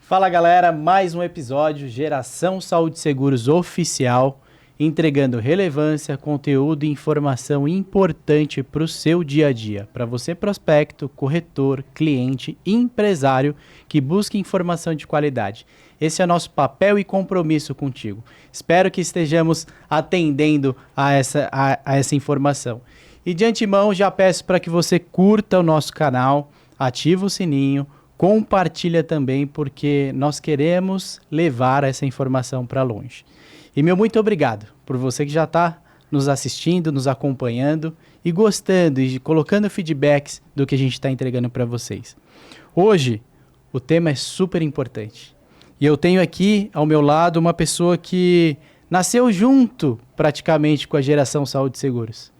Fala galera, mais um episódio Geração Saúde Seguros Oficial, entregando relevância, conteúdo e informação importante para o seu dia a dia, para você prospecto, corretor, cliente, empresário que busca informação de qualidade. Esse é o nosso papel e compromisso contigo. Espero que estejamos atendendo a essa informação. E de antemão já peço para que você curta o nosso canal, ativa o sininho, compartilha também, porque nós queremos levar essa informação para longe. E meu muito obrigado por você que já está nos assistindo, nos acompanhando e gostando e colocando feedbacks do que a gente está entregando para vocês. Hoje, o tema é super importante. E eu tenho aqui ao meu lado uma pessoa que nasceu junto praticamente com a Geração Saúde Seguros.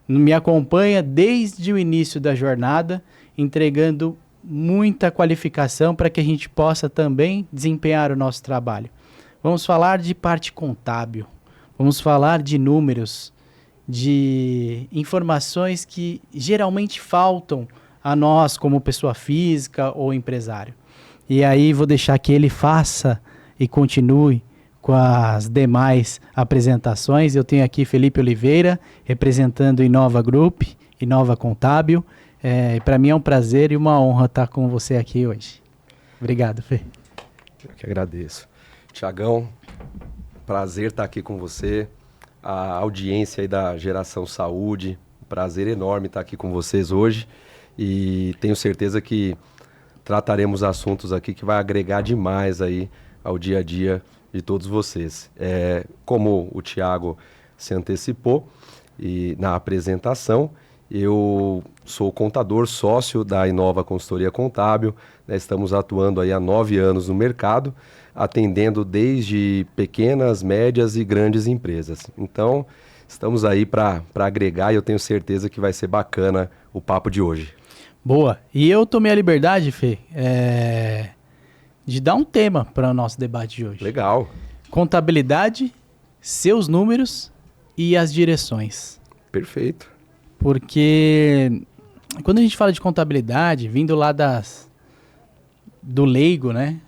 Me acompanha desde o início da jornada, entregando muita qualificação para que a gente possa também desempenhar o nosso trabalho. Vamos falar de parte contábil, vamos falar de números, de informações que geralmente faltam a nós como pessoa física ou empresário. E aí vou deixar que ele faça e continue com as demais apresentações. Eu tenho aqui Felipe Oliveira, representando Inova Group, Inova Contábil. Para mim é um prazer e uma honra estar com você aqui hoje. Obrigado, Fê. Eu que agradeço. Tiagão, prazer estar aqui com você, a audiência aí da Geração Saúde, prazer enorme estar aqui com vocês hoje e tenho certeza que trataremos assuntos aqui que vai agregar demais aí ao dia a dia de todos vocês. Como o Tiago se antecipou e na apresentação, eu sou contador sócio da Inova Consultoria Contábil, né? Estamos atuando aí há 9 anos no mercado, atendendo desde pequenas, médias e grandes empresas. Então, estamos aí para agregar e eu tenho certeza que vai ser bacana o papo de hoje. Boa. E eu tomei a liberdade, Fê, de dar um tema para o nosso debate de hoje. Legal. Contabilidade, seus números e as direções. Perfeito. Porque quando a gente fala de contabilidade, vindo lá do leigo, né?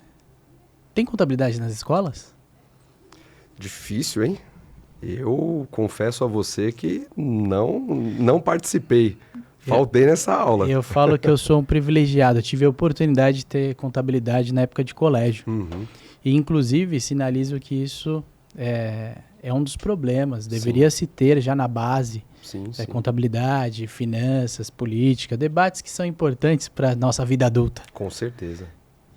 Tem contabilidade nas escolas? Difícil, hein? Eu confesso a você que não participei. Faltei nessa aula. Eu falo que eu sou um privilegiado. Eu tive a oportunidade de ter contabilidade na época de colégio. Uhum. E, inclusive, sinalizo que isso é um dos problemas. Deveria se ter já na base. Sim. Contabilidade, finanças, política, debates que são importantes para a nossa vida adulta. Com certeza.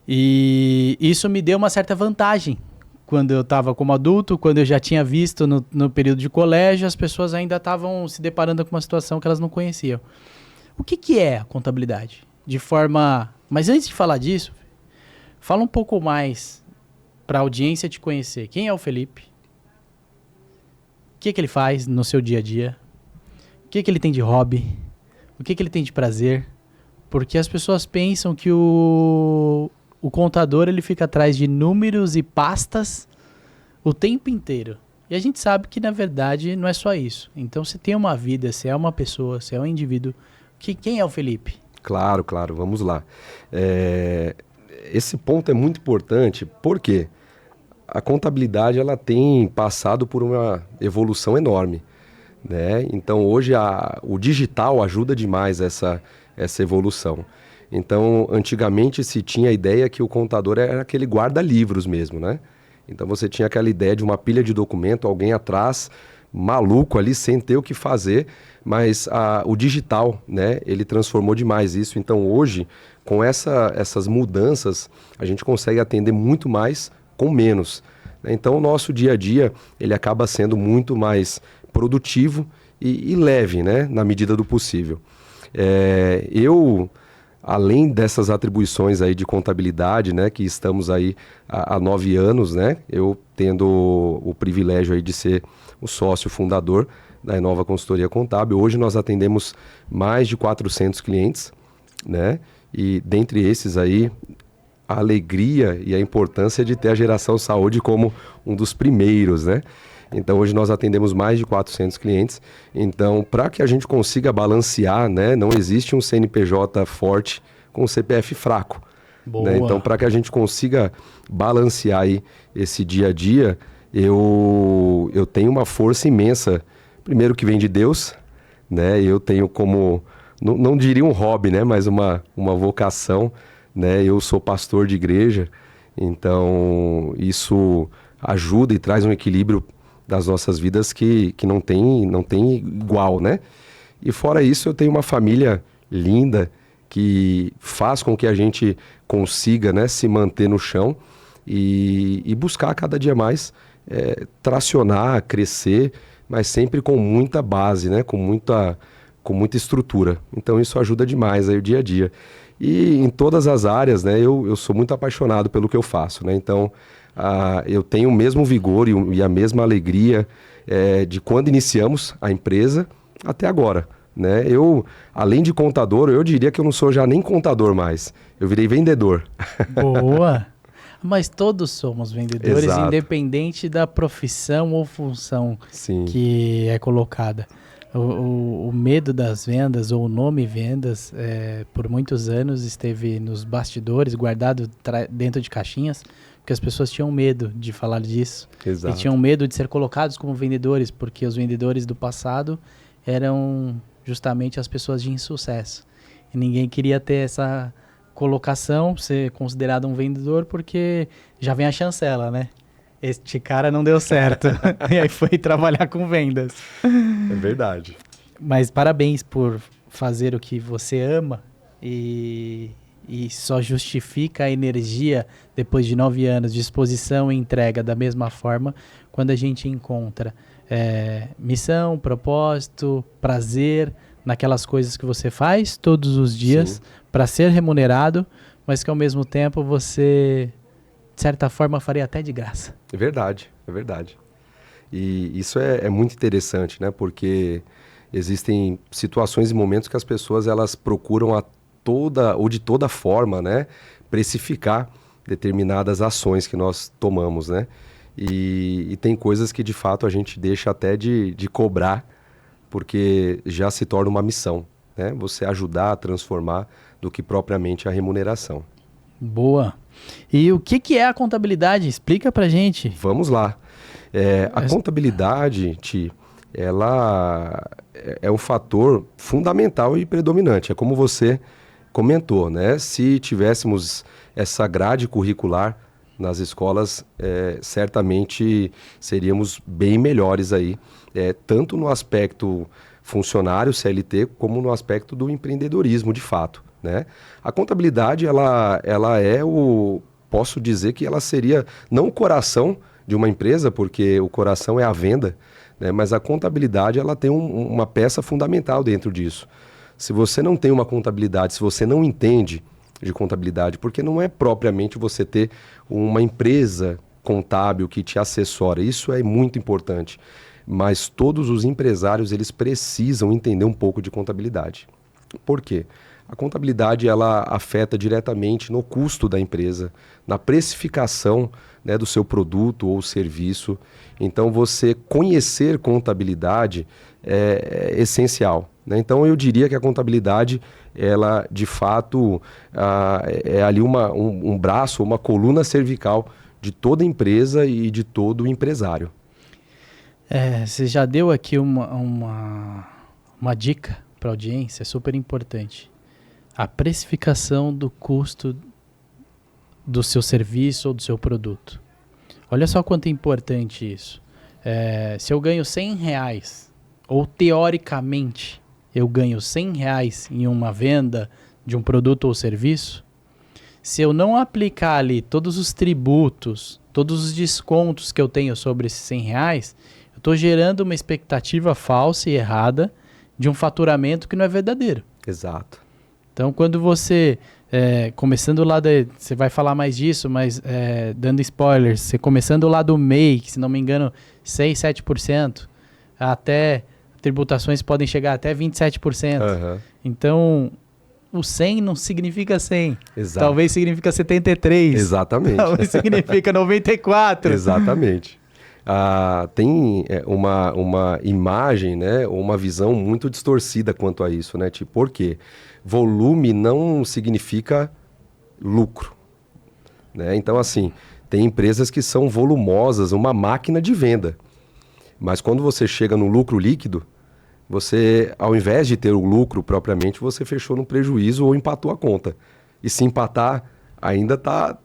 E isso me deu uma certa vantagem. Quando eu estava como adulto, quando eu já tinha visto no período de colégio, as pessoas ainda estavam se deparando com uma situação que elas não conheciam. O que é a contabilidade? Mas antes de falar disso, fala um pouco mais para a audiência te conhecer. Quem é o Felipe? O que ele faz no seu dia a dia? O que ele tem de hobby? O que ele tem de prazer? Porque as pessoas pensam que o contador ele fica atrás de números e pastas o tempo inteiro. E a gente sabe que, na verdade, não é só isso. Então, você tem uma vida, você é uma pessoa, você é um indivíduo. Quem é o Felipe? Claro, vamos lá. Esse ponto é muito importante porque a contabilidade ela tem passado por uma evolução enorme. Né? Então hoje o digital ajuda demais essa evolução. Então antigamente se tinha a ideia que o contador era aquele guarda-livros mesmo, né? Então você tinha aquela ideia de uma pilha de documento, alguém atrás, maluco ali, sem ter o que fazer, mas o digital, né? Ele transformou demais isso. Então hoje, com essas mudanças, a gente consegue atender muito mais com menos. Então o nosso dia a dia, ele acaba sendo muito mais produtivo e leve, né, na medida do possível. Eu, além dessas atribuições aí de contabilidade, né, que estamos aí há 9 anos, né, eu tendo o privilégio aí de ser o sócio fundador da Inova Consultoria Contábil. Hoje nós atendemos mais de 400 clientes, né, e dentre esses aí, a alegria e a importância de ter a Geração Saúde como um dos primeiros, né? Então hoje nós atendemos mais de 400 clientes. Então para que a gente consiga balancear, né, não existe um CNPJ forte com um CPF fraco. Boa. Né? Então, para que a gente consiga balancear aí esse dia a dia, eu tenho uma força imensa, primeiro que vem de Deus, né? Eu tenho como, não diria um hobby, né? Mas uma vocação, né? Eu sou pastor de igreja, então isso ajuda e traz um equilíbrio das nossas vidas que não tem igual, né? E fora isso, eu tenho uma família linda que faz com que a gente consiga, né, se manter no chão e buscar cada dia mais tracionar, crescer, mas sempre com muita base, né, com muita estrutura. Então isso ajuda demais aí o dia a dia. E em todas as áreas, né, eu sou muito apaixonado pelo que eu faço, né? Então eu tenho o mesmo vigor e a mesma alegria de quando iniciamos a empresa até agora, né? Eu, além de contador, eu diria que eu não sou já nem contador mais. Eu virei vendedor. Boa! Mas todos somos vendedores, Exato. Independente da profissão ou função Sim. que é colocada. O medo das vendas, ou o nome vendas, por muitos anos esteve nos bastidores, guardado dentro de caixinhas, porque as pessoas tinham medo de falar disso. Exato. E tinham medo de ser colocados como vendedores, porque os vendedores do passado eram justamente as pessoas de insucesso. E ninguém queria ter essa colocação, ser considerado um vendedor, porque já vem a chancela, né? Este cara não deu certo. E aí foi trabalhar com vendas. É verdade. Mas parabéns por fazer o que você ama e só justifica a energia depois de 9 anos de exposição e entrega da mesma forma quando a gente encontra missão, propósito, prazer naquelas coisas que você faz todos os dias para ser remunerado, mas que ao mesmo tempo você, de certa forma, faria até de graça. É verdade, é verdade. E isso é muito interessante, né? Porque existem situações e momentos que as pessoas elas procuram de toda forma, né? Precificar determinadas ações que nós tomamos, né? E tem coisas que de fato a gente deixa até de cobrar, porque já se torna uma missão, né? Você ajudar a transformar do que propriamente a remuneração. Boa. E o que é a contabilidade? Explica pra gente. Vamos lá. A contabilidade, Ti, ela é um fator fundamental e predominante. É como você comentou, né? Se tivéssemos essa grade curricular nas escolas, certamente seríamos bem melhores aí, tanto no aspecto funcionário, CLT, como no aspecto do empreendedorismo, de fato, né? A contabilidade, ela posso dizer que ela seria não o coração de uma empresa, porque o coração é a venda, né? Mas a contabilidade, ela tem uma peça fundamental dentro disso. Se você não tem uma contabilidade, se você não entende de contabilidade, porque não é propriamente você ter uma empresa contábil que te assessora, isso é muito importante, mas todos os empresários eles precisam entender um pouco de contabilidade. Por quê? A contabilidade ela afeta diretamente no custo da empresa, na precificação, né, do seu produto ou serviço. Então você conhecer contabilidade é essencial, né? Então eu diria que a contabilidade ela de fato é ali um braço, uma coluna cervical de toda empresa e de todo empresário. Você já deu aqui uma dica para a audiência super importante. A precificação do custo do seu serviço ou do seu produto. Olha só quanto é importante isso. Se eu ganho R$100, ou teoricamente eu ganho R$100 em uma venda de um produto ou serviço, se eu não aplicar ali todos os tributos, todos os descontos que eu tenho sobre esses R$100, eu estou gerando uma expectativa falsa e errada de um faturamento que não é verdadeiro. Exato. Então, quando você, começando lá, você vai falar mais disso, mas dando spoilers, você começando lá do MEI, que se não me engano, 6, 7%, até tributações podem chegar até 27%. Uhum. Então, o 100 não significa 100. Exato. Talvez significa 73. Exatamente. Talvez significa 94. Exatamente. Tem uma imagem, né, ou uma visão muito distorcida quanto a isso, né? Tipo, por quê? Volume não significa lucro, né? Então, assim, tem empresas que são volumosas, uma máquina de venda. Mas quando você chega no lucro líquido, você, ao invés de ter o lucro propriamente, você fechou no prejuízo ou empatou a conta. E se empatar, ainda tá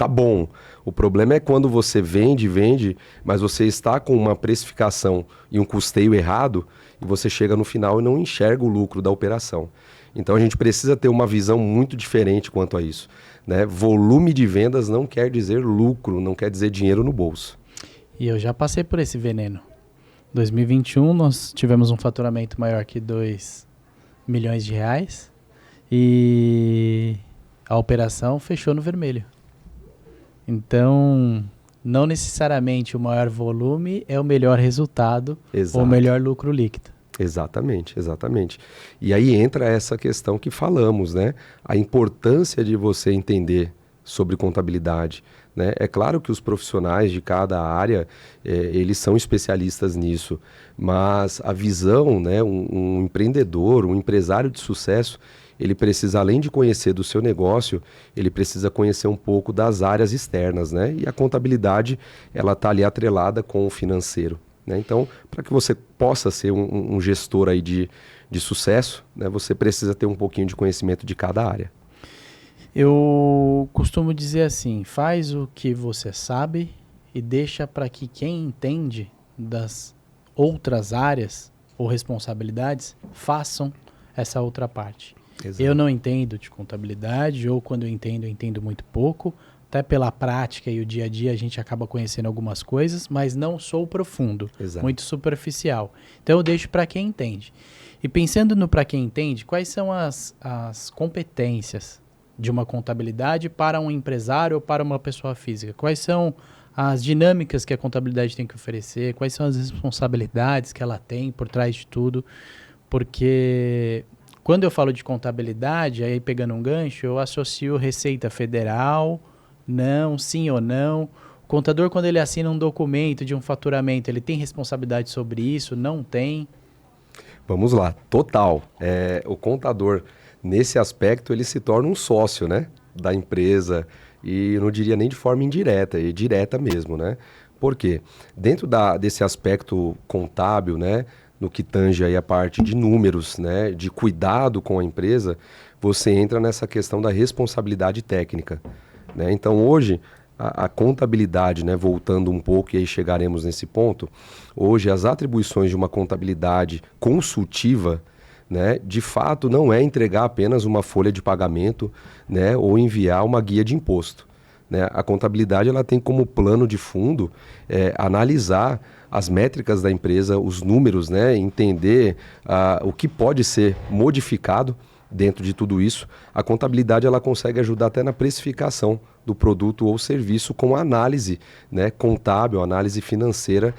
bom. O problema é quando você vende, mas você está com uma precificação e um custeio errado, e você chega no final e não enxerga o lucro da operação. Então a gente precisa ter uma visão muito diferente quanto a isso, né? Volume de vendas não quer dizer lucro, não quer dizer dinheiro no bolso. E eu já passei por esse veneno. 2021 nós tivemos um faturamento maior que 2 milhões de reais e a operação fechou no vermelho. Então, não necessariamente o maior volume é o melhor resultado. Exato. Ou o melhor lucro líquido. Exatamente, exatamente. E aí entra essa questão que falamos, né? A importância de você entender sobre contabilidade, né? É claro que os profissionais de cada área, eles são especialistas nisso, mas a visão, né? Um empreendedor, um empresário de sucesso, ele precisa, além de conhecer do seu negócio, ele precisa conhecer um pouco das áreas externas, né? E a contabilidade, ela está ali atrelada com o financeiro, né? Então, para que você possa ser um gestor aí de sucesso, né? Você precisa ter um pouquinho de conhecimento de cada área. Eu costumo dizer assim, faz o que você sabe e deixa para que quem entende das outras áreas ou responsabilidades façam essa outra parte. Exato. Eu não entendo de contabilidade, ou quando eu entendo muito pouco. Até pela prática e o dia a dia a gente acaba conhecendo algumas coisas, mas não sou profundo, Exato. Muito superficial. Então eu deixo para quem entende. E pensando no para quem entende, quais são as competências de uma contabilidade para um empresário ou para uma pessoa física? Quais são as dinâmicas que a contabilidade tem que oferecer? Quais são as responsabilidades que ela tem por trás de tudo? Porque quando eu falo de contabilidade, aí pegando um gancho, eu associo Receita Federal, não, sim ou não. O contador, quando ele assina um documento de um faturamento, ele tem responsabilidade sobre isso? Não tem? Vamos lá, total. O contador, nesse aspecto, ele se torna um sócio, né, da empresa, e eu não diria nem de forma indireta, e direta mesmo, né? Por quê? Dentro desse aspecto contábil, né, no que tange aí a parte de números, né, de cuidado com a empresa, você entra nessa questão da responsabilidade técnica, né? Então hoje a contabilidade, né, voltando um pouco e aí chegaremos nesse ponto, hoje as atribuições de uma contabilidade consultiva, né, de fato não é entregar apenas uma folha de pagamento, né, ou enviar uma guia de imposto, né? A contabilidade ela tem como plano de fundo analisar as métricas da empresa, os números, né, entender o que pode ser modificado dentro de tudo isso. A contabilidade ela consegue ajudar até na precificação do produto ou serviço com análise, né, contábil, análise financeira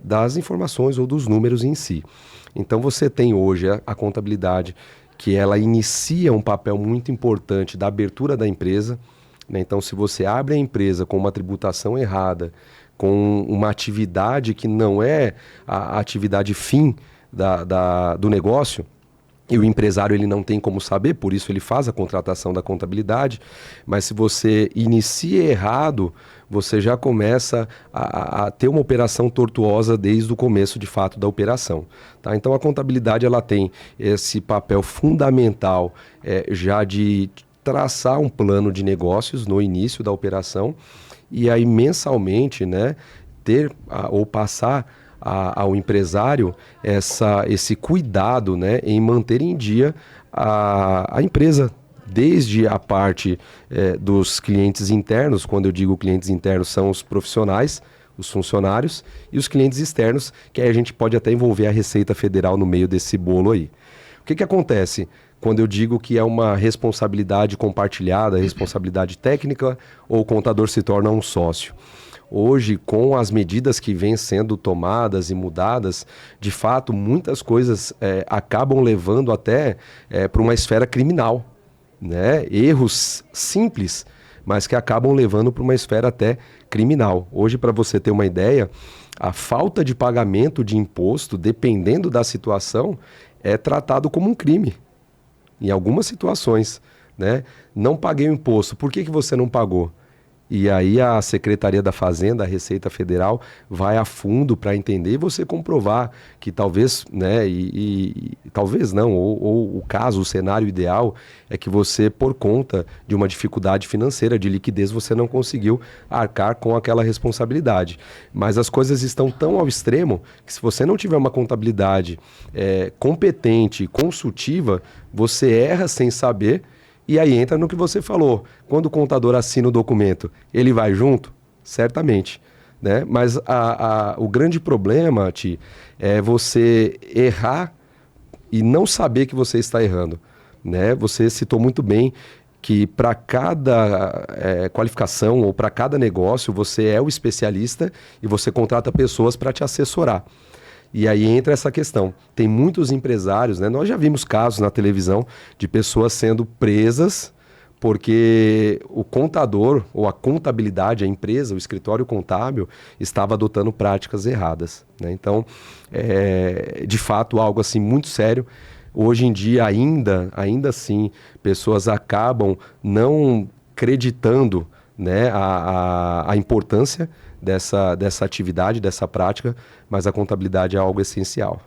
das informações ou dos números em si. Então você tem hoje a contabilidade que ela inicia um papel muito importante da abertura da empresa, né? Então se você abre a empresa com uma tributação errada, com uma atividade que não é a atividade fim do negócio, e o empresário ele não tem como saber, por isso ele faz a contratação da contabilidade, mas se você inicia errado, você já começa a ter uma operação tortuosa desde o começo de fato da operação, tá? Então a contabilidade ela tem esse papel fundamental já de traçar um plano de negócios no início da operação e aí mensalmente, né, ter ou passar ao empresário esse cuidado, né, em manter em dia a empresa, desde a parte dos clientes internos. Quando eu digo clientes internos, são os profissionais, os funcionários, e os clientes externos, que aí a gente pode até envolver a Receita Federal no meio desse bolo aí. O que acontece quando eu digo que é uma responsabilidade compartilhada, responsabilidade técnica, ou o contador se torna um sócio? Hoje, com as medidas que vêm sendo tomadas e mudadas, de fato, muitas coisas acabam levando até para uma esfera criminal, né? Erros simples, mas que acabam levando para uma esfera até criminal. Hoje, para você ter uma ideia, a falta de pagamento de imposto, dependendo da situação, é tratado como um crime. Em algumas situações, né? Não paguei o imposto. Por que você não pagou? E aí a Secretaria da Fazenda, a Receita Federal, vai a fundo para entender e você comprovar que talvez, né, e talvez não, ou o caso, o cenário ideal é que você, por conta de uma dificuldade financeira, de liquidez, você não conseguiu arcar com aquela responsabilidade. Mas as coisas estão tão ao extremo que se você não tiver uma contabilidade competente, consultiva, você erra sem saber. E aí entra no que você falou. Quando o contador assina o documento, ele vai junto? Certamente. Né? Mas o grande problema, Ti, é você errar e não saber que você está errando. Né? Você citou muito bem que para cada qualificação ou para cada negócio, você é o especialista e você contrata pessoas para te assessorar. E aí entra essa questão. Tem muitos empresários, né? Nós já vimos casos na televisão de pessoas sendo presas porque o contador ou a contabilidade, a empresa, o escritório contábil, estava adotando práticas erradas. Né? Então, de fato, algo assim muito sério. Hoje em dia, ainda assim, pessoas acabam não acreditando, né, a importância dessa atividade, dessa prática, mas a contabilidade é algo essencial.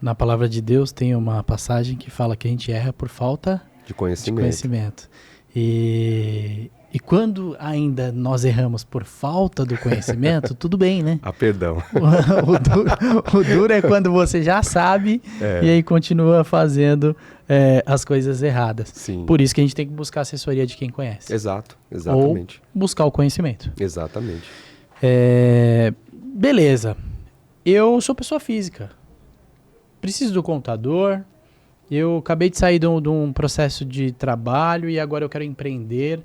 Na palavra de Deus tem uma passagem que fala que a gente erra por falta de conhecimento. E quando ainda nós erramos por falta do conhecimento, tudo bem, né? Perdão. O duro é quando você já sabe e aí continua fazendo as coisas erradas. Sim. Por isso que a gente tem que buscar assessoria de quem conhece. Exatamente. Ou buscar o conhecimento. Exatamente. Beleza. Eu sou pessoa física. Preciso do contador. Eu acabei de sair de um processo de trabalho e agora eu quero empreender.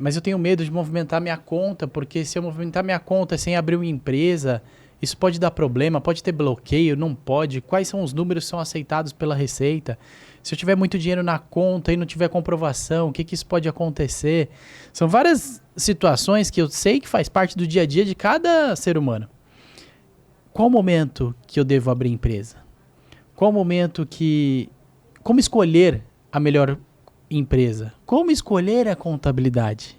Mas eu tenho medo de movimentar minha conta, porque se eu movimentar minha conta sem abrir uma empresa, isso pode dar problema, pode ter bloqueio, não pode. Quais são os números que são aceitados pela Receita? Se eu tiver muito dinheiro na conta e não tiver comprovação, o que isso pode acontecer? São várias situações que eu sei que faz parte do dia a dia de cada ser humano. Qual o momento que eu devo abrir empresa? Qual o momento como escolher a melhor empresa? Como escolher a contabilidade?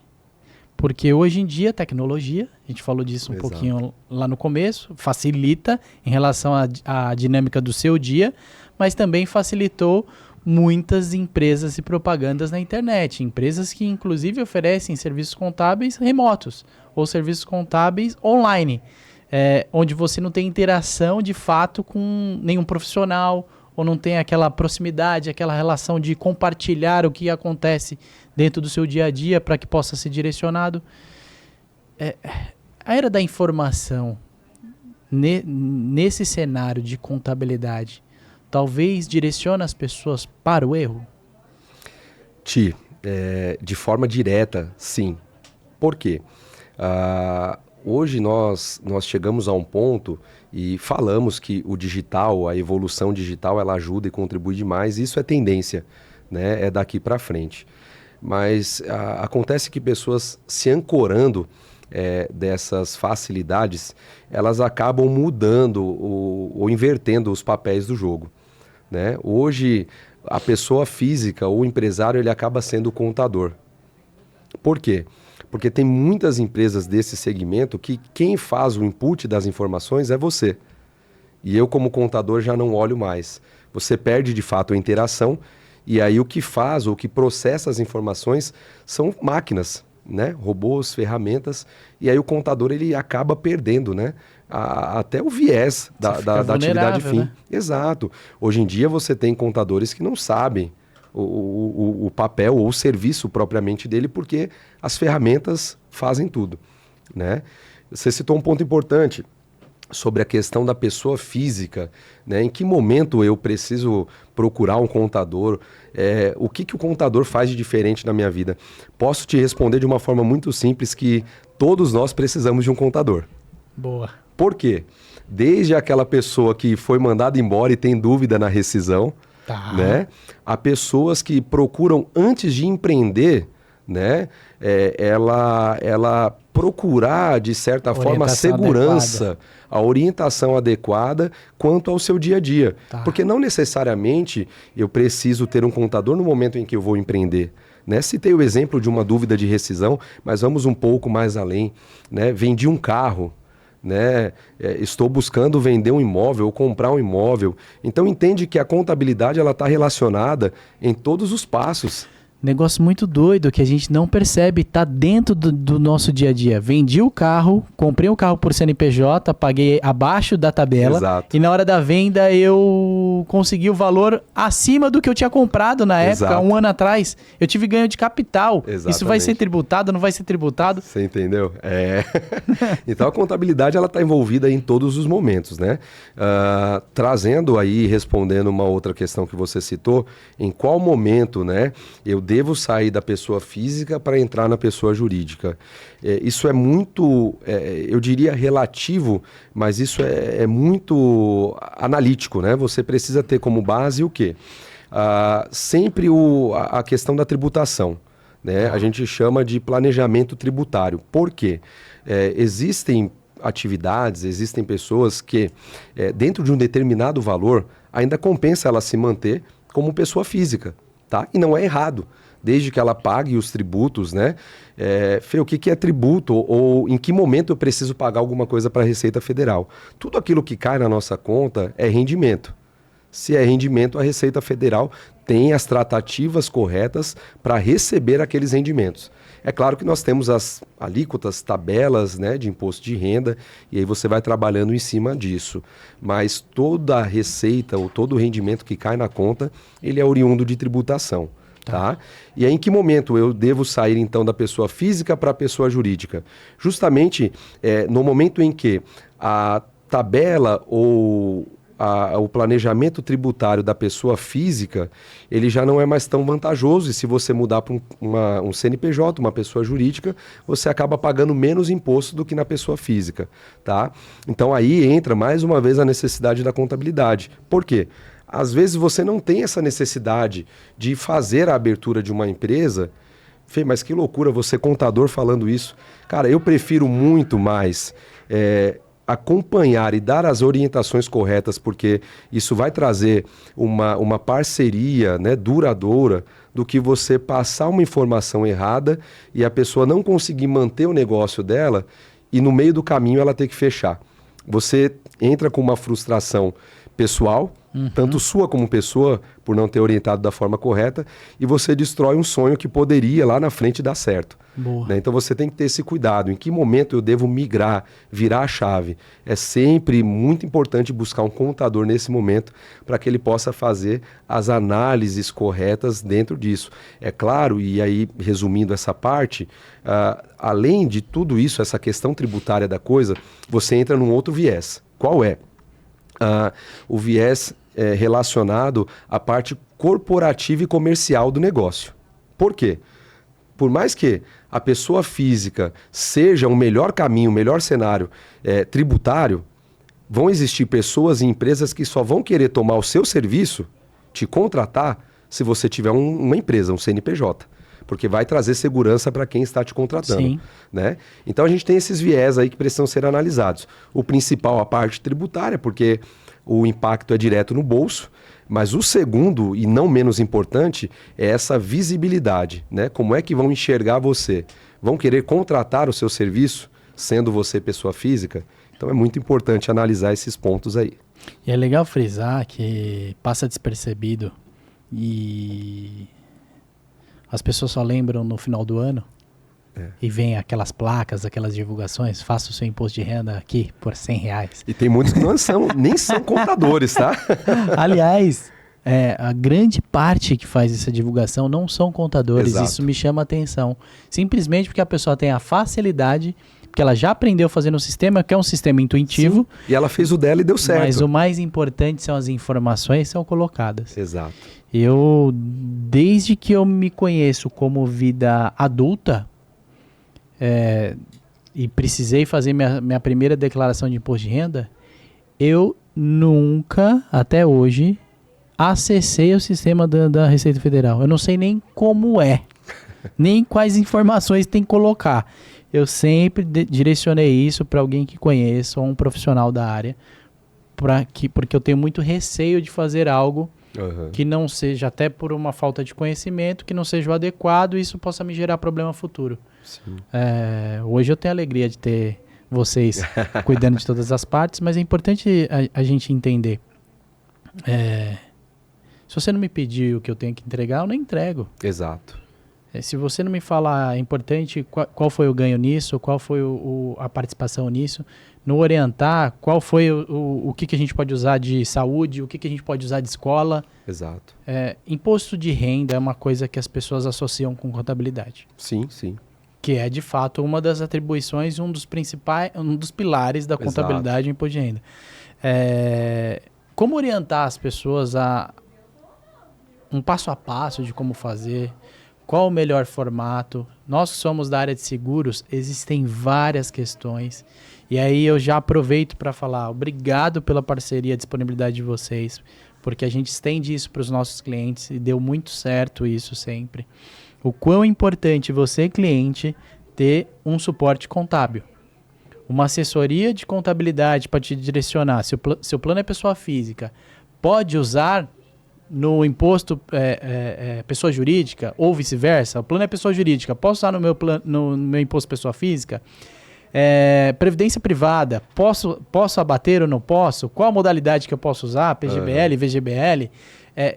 Porque hoje em dia a tecnologia, a gente falou disso um pouquinho lá no começo, facilita em relação à dinâmica do seu dia, mas também facilitou muitas empresas e propagandas na internet. Empresas que inclusive oferecem serviços contábeis remotos ou serviços contábeis online. Onde você não tem interação de fato com nenhum profissional, ou não tem aquela proximidade, aquela relação de compartilhar o que acontece dentro do seu dia a dia para que possa ser direcionado. A era da informação, nesse cenário de contabilidade, talvez direcione as pessoas para o erro? Ti, de forma direta, sim. Por quê? Hoje nós chegamos a um ponto e falamos que o digital, a evolução digital, ela ajuda e contribui demais. Isso é tendência, né? É daqui para frente. Mas acontece que pessoas se ancorando dessas facilidades, elas acabam mudando ou invertendo os papéis do jogo, né? Hoje, a pessoa física ou o empresário, ele acaba sendo o contador. Por quê? Porque tem muitas empresas desse segmento que quem faz o input das informações é você. E eu, como contador, já não olho mais. Você perde, de fato, a interação e aí o que faz, ou o que processa as informações são máquinas, né? Robôs, ferramentas. E aí o contador ele acaba perdendo, né? Até o viés da atividade fim. Né? Exato. Hoje em dia você tem contadores que não sabem o papel ou o serviço propriamente dele, porque as ferramentas fazem tudo, né? Você citou um ponto importante sobre a questão da pessoa física, né? Em que momento eu preciso procurar um contador? O que o contador faz de diferente na minha vida? Posso te responder de uma forma muito simples que todos nós precisamos de um contador. Boa. Por quê? Desde aquela pessoa que foi mandada embora e tem dúvida na rescisão, né? Há pessoas que procuram, antes de empreender, né? Ela procurar, de certa forma, a segurança, a orientação adequada quanto ao seu dia a dia. Porque não necessariamente eu preciso ter um contador no momento em que eu vou empreender. Né? Citei o exemplo de uma dúvida de rescisão, mas vamos um pouco mais além. Né? Vendi um carro, né? Estou buscando vender um imóvel ou comprar um imóvel. Então entende que a contabilidade está relacionada em todos os passos. Negócio muito doido que a gente não percebe, tá dentro do nosso dia a dia. Vendi o carro, comprei o carro por CNPJ, paguei abaixo da tabela. Exato. E na hora da venda eu consegui o valor acima do que eu tinha comprado na época, um ano atrás. Eu tive ganho de capital. Exatamente. Isso vai ser tributado, não vai ser tributado? Você entendeu? Então a contabilidade está envolvida em todos os momentos, né? Trazendo aí, respondendo uma outra questão que você citou, em qual momento, né, eu devo sair da pessoa física para entrar na pessoa jurídica. Isso é muito, eu diria relativo, mas isso é muito analítico, né? Você precisa ter como base o quê? Sempre a questão da tributação, né? A gente chama de planejamento tributário. Por quê? Existem atividades, existem pessoas que, dentro de um determinado valor, ainda compensa ela se manter como pessoa física. Tá? E não é errado, desde que ela pague os tributos, né? Fê, o que é tributo ou em que momento eu preciso pagar alguma coisa para a Receita Federal? Tudo aquilo que cai na nossa conta é rendimento. Se é rendimento, a Receita Federal tem as tratativas corretas para receber aqueles rendimentos. É claro que nós temos as alíquotas, tabelas, né, de imposto de renda, e aí você vai trabalhando em cima disso. Mas toda a receita ou todo o rendimento que cai na conta, ele é oriundo de tributação. Tá? E aí em que momento eu devo sair então da pessoa física para a pessoa jurídica? Justamente no momento em que a tabela ou o planejamento tributário da pessoa física, ele já não é mais tão vantajoso, e se você mudar para um CNPJ, uma pessoa jurídica, você acaba pagando menos imposto do que na pessoa física, tá? Então aí entra mais uma vez a necessidade da contabilidade. Por quê? Às vezes você não tem essa necessidade de fazer a abertura de uma empresa. Fê, mas que loucura você contador falando isso. Cara, eu prefiro muito mais acompanhar e dar as orientações corretas, porque isso vai trazer uma parceria, né, duradoura, do que você passar uma informação errada e a pessoa não conseguir manter o negócio dela e no meio do caminho ela ter que fechar. Você entra com uma frustração pessoal, tanto sua como pessoa, por não ter orientado da forma correta, e você destrói um sonho que poderia lá na frente dar certo. Né? Então você tem que ter esse cuidado. Em que momento eu devo migrar, virar a chave? É sempre muito importante buscar um contador nesse momento para que ele possa fazer as análises corretas dentro disso. É claro, e aí resumindo essa parte, além de tudo isso, essa questão tributária da coisa, você entra num outro viés. Qual é? O viés relacionado à parte corporativa e comercial do negócio. Por quê? Por mais que a pessoa física seja o melhor caminho, o melhor cenário tributário, vão existir pessoas e empresas que só vão querer tomar o seu serviço, te contratar, se você tiver uma empresa, um CNPJ. Porque vai trazer segurança para quem está te contratando. Sim. Né? Então a gente tem esses viés aí que precisam ser analisados. O principal, a parte tributária, porque o impacto é direto no bolso, mas o segundo, e não menos importante, é essa visibilidade. Né? Como é que vão enxergar você? Vão querer contratar o seu serviço, sendo você pessoa física? Então é muito importante analisar esses pontos aí. E é legal frisar que passa despercebido e as pessoas só lembram no final do ano e vem aquelas placas, aquelas divulgações, faça o seu imposto de renda aqui por R$100. E tem muitos que nem são contadores, tá? Aliás, a grande parte que faz essa divulgação não são contadores. Exato. Isso me chama a atenção. Simplesmente porque a pessoa tem a facilidade, porque ela já aprendeu fazendo o sistema, que é um sistema intuitivo. Sim. E ela fez o dela e deu certo. Mas o mais importante são as informações que são colocadas. Exato. Eu, desde que eu me conheço como vida adulta, e precisei fazer minha primeira declaração de imposto de renda, eu nunca, até hoje, acessei o sistema da Receita Federal. Eu não sei nem como nem quais informações tem que colocar. eu sempre direcionei isso para alguém que conheça ou um profissional da área, porque eu tenho muito receio de fazer algo que não seja, até por uma falta de conhecimento, que não seja o adequado e isso possa me gerar problema futuro. Hoje eu tenho a alegria de ter vocês cuidando de todas as partes, mas é importante a gente entender. Se você não me pedir o que eu tenho que entregar, eu não entrego. Exato. Se você não me falar, é importante qual foi o ganho nisso, qual foi a participação nisso, no orientar qual foi o que a gente pode usar de saúde, o que a gente pode usar de escola. Exato. Imposto de renda é uma coisa que as pessoas associam com contabilidade. Sim, sim. Que é, de fato, uma das atribuições, um dos pilares da contabilidade, o imposto de renda. Como orientar as pessoas a um passo a passo de como fazer, qual o melhor formato? Nós que somos da área de seguros, existem várias questões. E aí eu já aproveito para falar, obrigado pela parceria e disponibilidade de vocês, porque a gente estende isso para os nossos clientes e deu muito certo isso sempre. O quão importante você, cliente, ter um suporte contábil. Uma assessoria de contabilidade para te direcionar. Seu plano é pessoa física, pode usar no imposto pessoa jurídica ou vice-versa? O plano é pessoa jurídica, posso usar no meu imposto pessoa física? Previdência privada, posso abater ou não posso? Qual a modalidade que eu posso usar? PGBL, VGBL?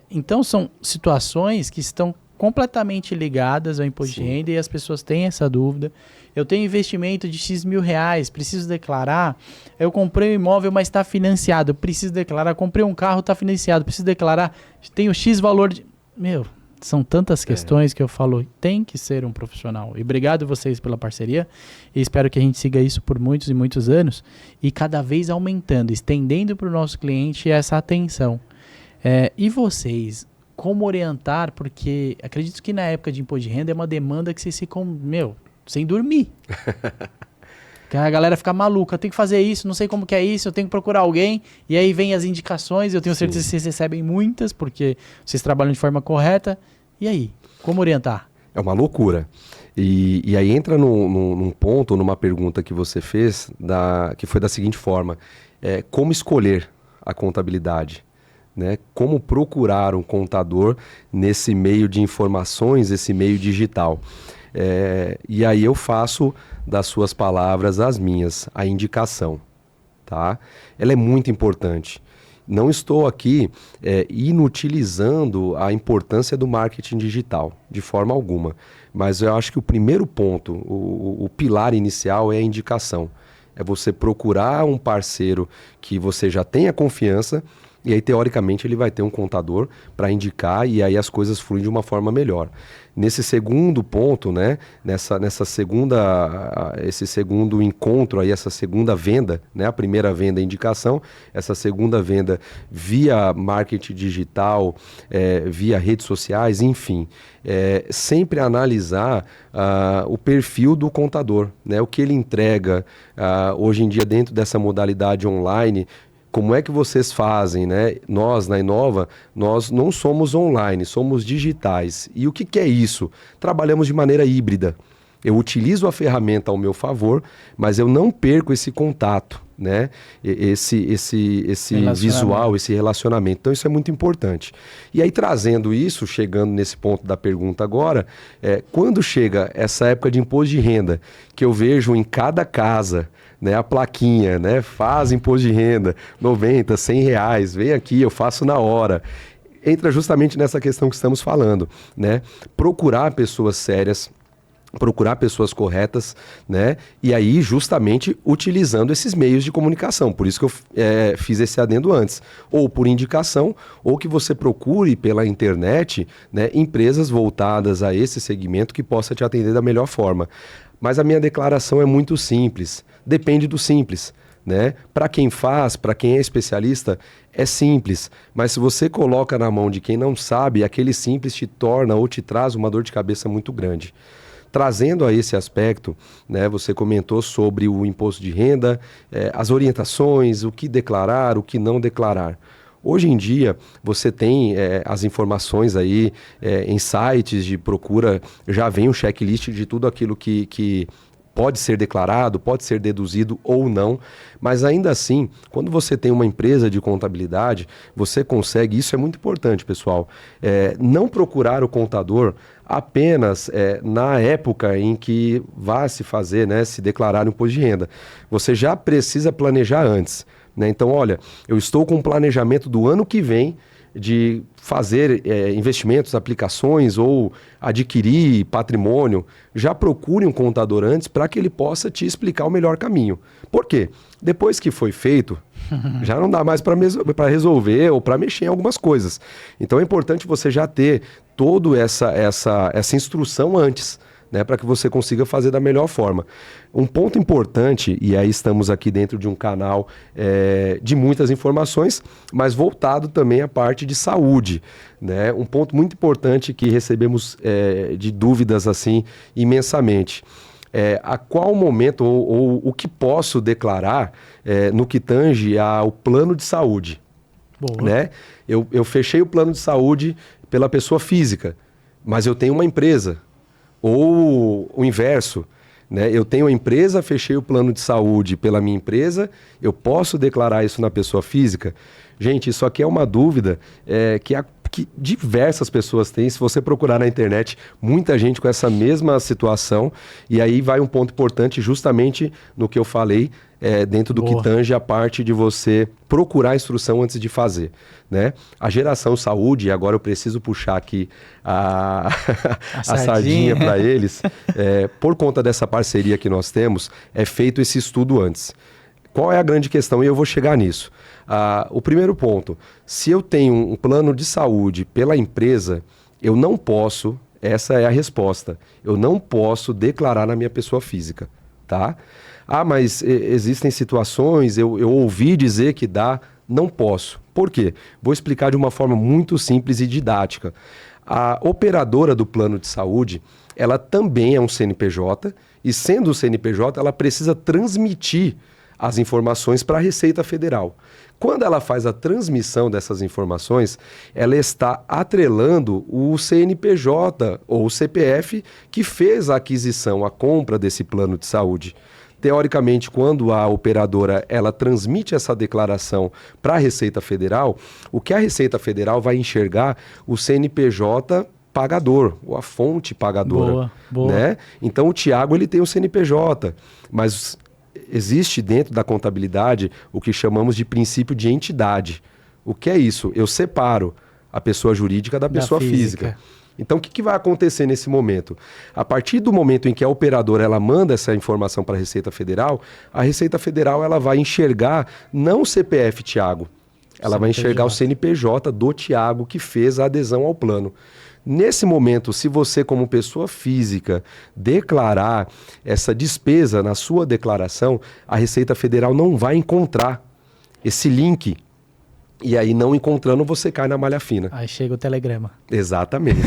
Então são situações que estão completamente ligadas ao imposto de renda e as pessoas têm essa dúvida. Eu tenho investimento de X mil reais, preciso declarar. Eu comprei um imóvel, mas está financiado, preciso declarar. Comprei um carro, está financiado, preciso declarar. Tenho X valor de... São tantas questões que eu falo, tem que ser um profissional. E obrigado vocês pela parceria. E espero que a gente siga isso por muitos e muitos anos. E cada vez aumentando, estendendo para o nosso cliente essa atenção. E vocês... Como orientar, porque acredito que na época de imposto de renda é uma demanda que vocês ficam, sem dormir. Que a galera fica maluca, eu tenho que fazer isso, não sei como que é isso, eu tenho que procurar alguém, e aí vem as indicações, eu tenho certeza que vocês recebem muitas, porque vocês trabalham de forma correta. E aí, como orientar? É uma loucura. E aí entra num ponto, numa pergunta que você fez, que foi da seguinte forma, como escolher a contabilidade? Né? Como procurar um contador nesse meio de informações, esse meio digital. E aí eu faço das suas palavras as minhas, a indicação. Tá? Ela é muito importante. Não estou aqui inutilizando a importância do marketing digital, de forma alguma. Mas eu acho que o primeiro ponto, o pilar inicial é a indicação. É você procurar um parceiro que você já tenha confiança. E aí, teoricamente, ele vai ter um contador para indicar e aí as coisas fluem de uma forma melhor. Nesse segundo ponto, né, esse segundo encontro, aí, essa segunda venda, né, a primeira venda é indicação, essa segunda venda via marketing digital, via redes sociais, enfim. Sempre analisar o perfil do contador, né, o que ele entrega hoje em dia dentro dessa modalidade online. Como é que vocês fazem, né? Nós, na Inova, nós não somos online, somos digitais. E o que é isso? Trabalhamos de maneira híbrida. Eu utilizo a ferramenta ao meu favor, mas eu não perco esse contato, né? Esse visual, esse relacionamento. Então, isso é muito importante. E aí, trazendo isso, chegando nesse ponto da pergunta agora, quando chega essa época de imposto de renda, que eu vejo em cada casa, né, a plaquinha, né, faz imposto de renda, 90, 100 reais, vem aqui, eu faço na hora. Entra justamente nessa questão que estamos falando, né? Procurar pessoas sérias, procurar pessoas corretas, né? E aí justamente utilizando esses meios de comunicação. Por isso que eu fiz esse adendo antes. Ou por indicação, ou que você procure pela internet, né, empresas voltadas a esse segmento que possa te atender da melhor forma. Mas a minha declaração é muito simples. Depende do simples, né? Para quem faz, para quem é especialista, é simples. Mas se você coloca na mão de quem não sabe, aquele simples te torna ou te traz uma dor de cabeça muito grande. Trazendo a esse aspecto, né, você comentou sobre o imposto de renda, as orientações, o que declarar, o que não declarar. Hoje em dia, você tem as informações aí em sites de procura, já vem um checklist de tudo aquilo que pode ser declarado, pode ser deduzido ou não, mas ainda assim, quando você tem uma empresa de contabilidade, você consegue, isso é muito importante, pessoal, não procurar o contador apenas na época em que vai se fazer, né, se declarar no imposto de renda. Você já precisa planejar antes, né? Então, olha, eu estou com um planejamento do ano que vem de fazer investimentos, aplicações ou adquirir patrimônio, já procure um contador antes para que ele possa te explicar o melhor caminho. Por quê? Depois que foi feito, já não dá mais para resolver ou para mexer em algumas coisas. Então é importante você já ter toda essa instrução antes, né, para que você consiga fazer da melhor forma. Um ponto importante, e aí estamos aqui dentro de um canal de muitas informações, mas voltado também à parte de saúde, né? Um ponto muito importante que recebemos de dúvidas assim imensamente. A qual momento ou o que posso declarar no que tange ao plano de saúde? Boa. Né? Eu fechei o plano de saúde pela pessoa física, mas eu tenho uma empresa. Ou o inverso, né? Eu tenho a empresa, fechei o plano de saúde pela minha empresa, eu posso declarar isso na pessoa física? Gente, isso aqui é uma dúvida que diversas pessoas têm. Se você procurar na internet, muita gente com essa mesma situação. E aí vai um ponto importante justamente no que eu falei, dentro do que tange a parte de você procurar a instrução antes de fazer, né? A Geração Saúde, e agora eu preciso puxar aqui a sardinha para eles, por conta dessa parceria que nós temos, é feito esse estudo antes. Qual é a grande questão? E eu vou chegar nisso. O primeiro ponto, se eu tenho um plano de saúde pela empresa, eu não posso, essa é a resposta, eu não posso declarar na minha pessoa física, tá? Mas existem situações, eu ouvi dizer que dá, não posso. Por quê? Vou explicar de uma forma muito simples e didática. A operadora do plano de saúde, ela também é um CNPJ, e sendo um CNPJ, ela precisa transmitir as informações para a Receita Federal. Quando ela faz a transmissão dessas informações, ela está atrelando o CNPJ ou o CPF que fez a aquisição, a compra desse plano de saúde. Teoricamente, quando a operadora ela transmite essa declaração para a Receita Federal, o que a Receita Federal vai enxergar o CNPJ pagador, ou a fonte pagadora. Boa. Né? Então o Tiago ele tem o CNPJ, mas existe dentro da contabilidade o que chamamos de princípio de entidade. O que é isso? Eu separo a pessoa jurídica da pessoa física. Então, o que vai acontecer nesse momento? A partir do momento em que a operadora ela manda essa informação para a Receita Federal ela vai enxergar não o CPF Tiago, ela vai enxergar o CNPJ do Tiago que fez a adesão ao plano. Nesse momento, se você como pessoa física declarar essa despesa na sua declaração, a Receita Federal não vai encontrar esse link. E aí, não encontrando, você cai na malha fina. Aí chega o telegrama. Exatamente.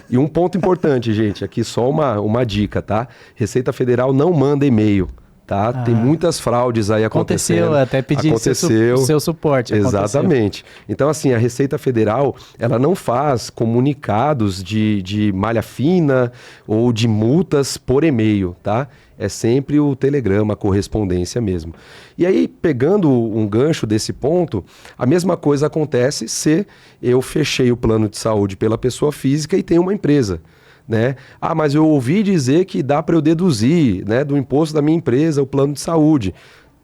E um ponto importante, gente, aqui só uma dica, tá? Receita Federal não manda e-mail, tá? Tem muitas fraudes aí acontecendo. Até pedir seu suporte. Exatamente. Então, assim, a Receita Federal, ela não faz comunicados de malha fina ou de multas por e-mail, tá? É sempre o telegrama, a correspondência mesmo. E aí, pegando um gancho desse ponto, a mesma coisa acontece se eu fechei o plano de saúde pela pessoa física e tenho uma empresa, né? Mas eu ouvi dizer que dá para eu deduzir, né, do imposto da minha empresa o plano de saúde.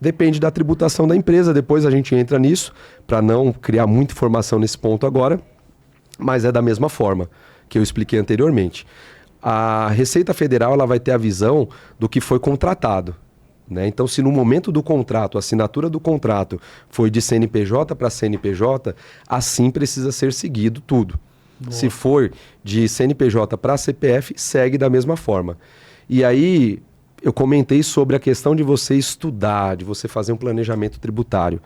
Depende da tributação da empresa, depois a gente entra nisso, para não criar muita informação nesse ponto agora, mas é da mesma forma que eu expliquei anteriormente. A Receita Federal ela vai ter a visão do que foi contratado, né? Então, se no momento do contrato, a assinatura do contrato foi de CNPJ para CNPJ, assim precisa ser seguido tudo. Boa. Se for de CNPJ para CPF, segue da mesma forma. E aí, eu comentei sobre a questão de você estudar, de você fazer um planejamento tributário.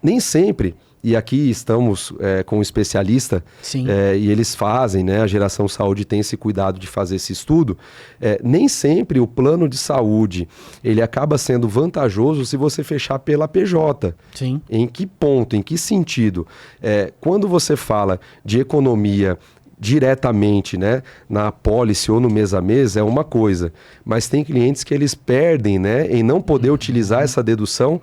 Nem sempre... E aqui estamos com um especialista e eles fazem, né? A Geração Saúde tem esse cuidado de fazer esse estudo. Nem sempre o plano de saúde ele acaba sendo vantajoso se você fechar pela PJ. Sim. Em que ponto, em que sentido? Quando você fala de economia diretamente, né, na apólice ou no mês a mês é uma coisa, mas tem clientes que eles perdem, né, em não poder utilizar essa dedução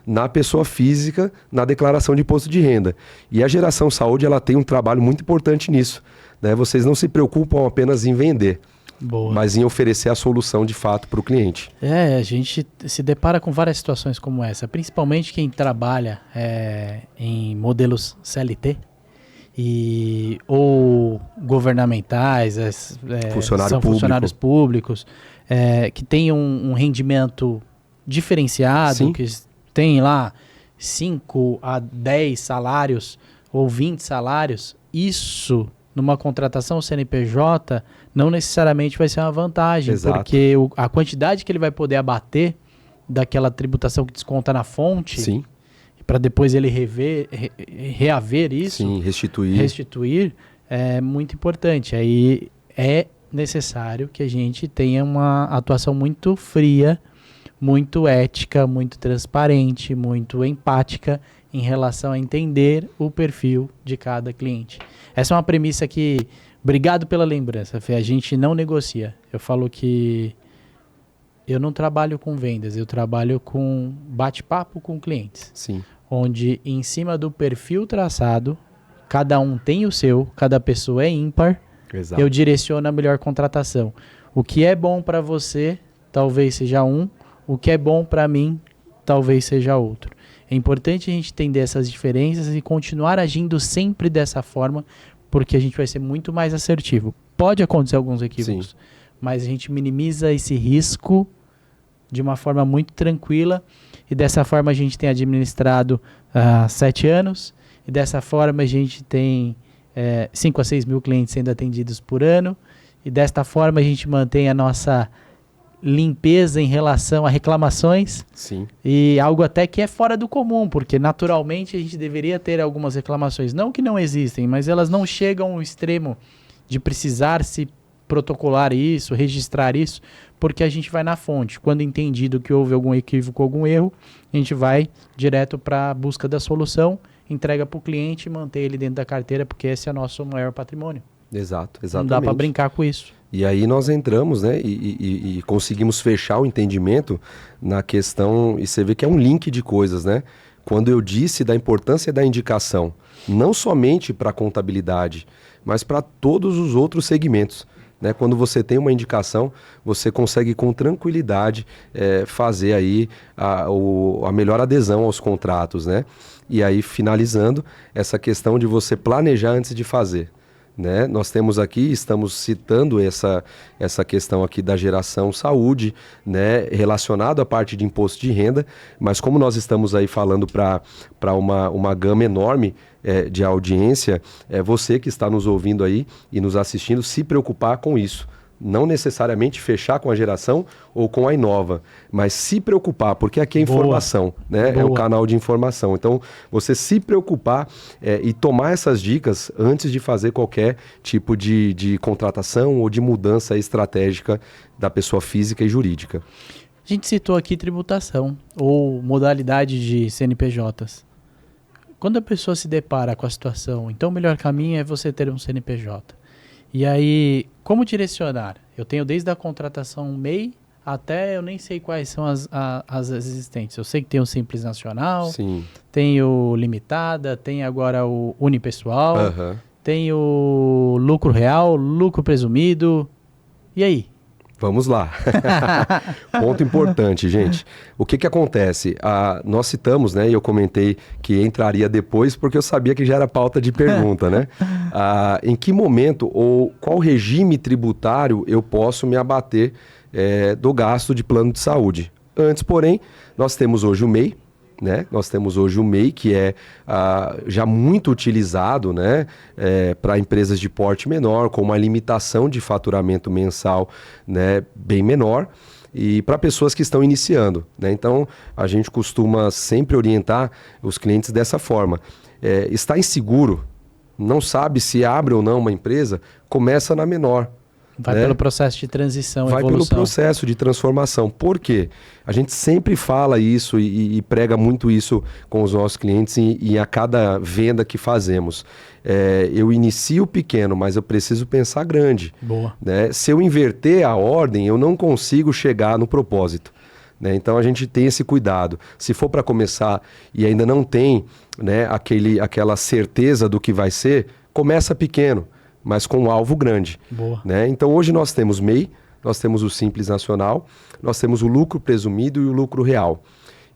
na pessoa física, na declaração de imposto de renda. E a Geração Saúde, ela tem um trabalho muito importante nisso, né? Vocês não se preocupam apenas em vender, mas em oferecer a solução de fato para o cliente. A gente se depara com várias situações como essa, principalmente quem trabalha em modelos CLT, ou governamentais, são funcionários públicos, que têm um rendimento diferenciado, sim, que tem lá 5 a 10 salários ou 20 salários. Isso, numa contratação CNPJ, não necessariamente vai ser uma vantagem. Exato. Porque a quantidade que ele vai poder abater daquela tributação que desconta na fonte, sim, para depois ele reaver isso, sim, restituir, é muito importante. Aí é necessário que a gente tenha uma atuação muito fria, muito ética, muito transparente, muito empática em relação a entender o perfil de cada cliente. Essa é uma premissa que, obrigado pela lembrança, Fê, a gente não negocia. Eu falo que eu não trabalho com vendas, eu trabalho com bate-papo com clientes. Sim. Onde em cima do perfil traçado, cada um tem o seu, cada pessoa é ímpar. Exato. Eu direciono a melhor contratação. O que é bom para você, talvez seja um, o que é bom para mim, talvez seja outro. É importante a gente entender essas diferenças e continuar agindo sempre dessa forma, porque a gente vai ser muito mais assertivo. Pode acontecer alguns equívocos, sim, mas a gente minimiza esse risco de uma forma muito tranquila. E dessa forma a gente tem administrado 7 anos. E dessa forma a gente tem 5 a 6 mil clientes sendo atendidos por ano. E desta forma a gente mantém a nossa limpeza em relação a reclamações. Sim. E algo até que é fora do comum, porque naturalmente a gente deveria ter algumas reclamações. Não que não existem, mas elas não chegam ao extremo de precisar se protocolar isso, registrar isso, porque a gente vai na fonte. Quando entendido que houve algum equívoco, algum erro, a gente vai direto para a busca da solução, entrega para o cliente e mantém ele dentro da carteira, porque esse é o nosso maior patrimônio. Exato, exatamente. Não dá para brincar com isso. E aí nós entramos, né, e conseguimos fechar o entendimento na questão, e você vê que é um link de coisas, né? Quando eu disse da importância da indicação, não somente para a contabilidade, mas para todos os outros segmentos. Né? Quando você tem uma indicação, você consegue com tranquilidade fazer aí a melhor adesão aos contratos, né? E aí, finalizando, essa questão de você planejar antes de fazer. Né? Nós temos aqui, estamos citando essa questão aqui da Geração Saúde, né? Relacionado à parte de imposto de renda, mas como nós estamos aí falando para uma gama enorme de audiência, você que está nos ouvindo aí e nos assistindo, se preocupar com isso. Não necessariamente fechar com a Geração ou com a Inova, mas se preocupar, porque aqui é informação, né? É o canal de informação. Então, você se preocupar e tomar essas dicas antes de fazer qualquer tipo de contratação ou de mudança estratégica da pessoa física e jurídica. A gente citou aqui tributação ou modalidade de CNPJs. Quando a pessoa se depara com a situação, então o melhor caminho é você ter um CNPJ. E aí, como direcionar? Eu tenho desde a contratação MEI até eu nem sei quais são as existentes. Eu sei que tem o Simples Nacional, sim, tem o Limitada, tem agora o Unipessoal, tem o Lucro Real, Lucro Presumido. E aí? Vamos lá. Ponto importante, gente. O que acontece? Nós citamos, né, e eu comentei que entraria depois porque eu sabia que já era pauta de pergunta, né? Em que momento ou qual regime tributário eu posso me abater do gasto de plano de saúde? Antes, porém, nós temos hoje o MEI, né? Nós temos hoje o MEI, que é já muito utilizado, né? Para empresas de porte menor, com uma limitação de faturamento mensal, né? Bem menor, e para pessoas que estão iniciando, né? Então, a gente costuma sempre orientar os clientes dessa forma. Está inseguro, não sabe se abre ou não uma empresa, começa na menor. Vai pelo processo de transição, vai evolução. pelo processo de transformação. Por quê? A gente sempre fala isso e prega muito isso com os nossos clientes e a cada venda que fazemos. Eu inicio pequeno, mas eu preciso pensar grande. Boa. Né? Se eu inverter a ordem, eu não consigo chegar no propósito. Né? Então a gente tem esse cuidado. Se for para começar e ainda não tem, né, aquela certeza do que vai ser, começa pequeno, mas com um alvo grande. Boa. Né? Então hoje nós temos MEI, nós temos o Simples Nacional, nós temos o lucro presumido e o lucro real.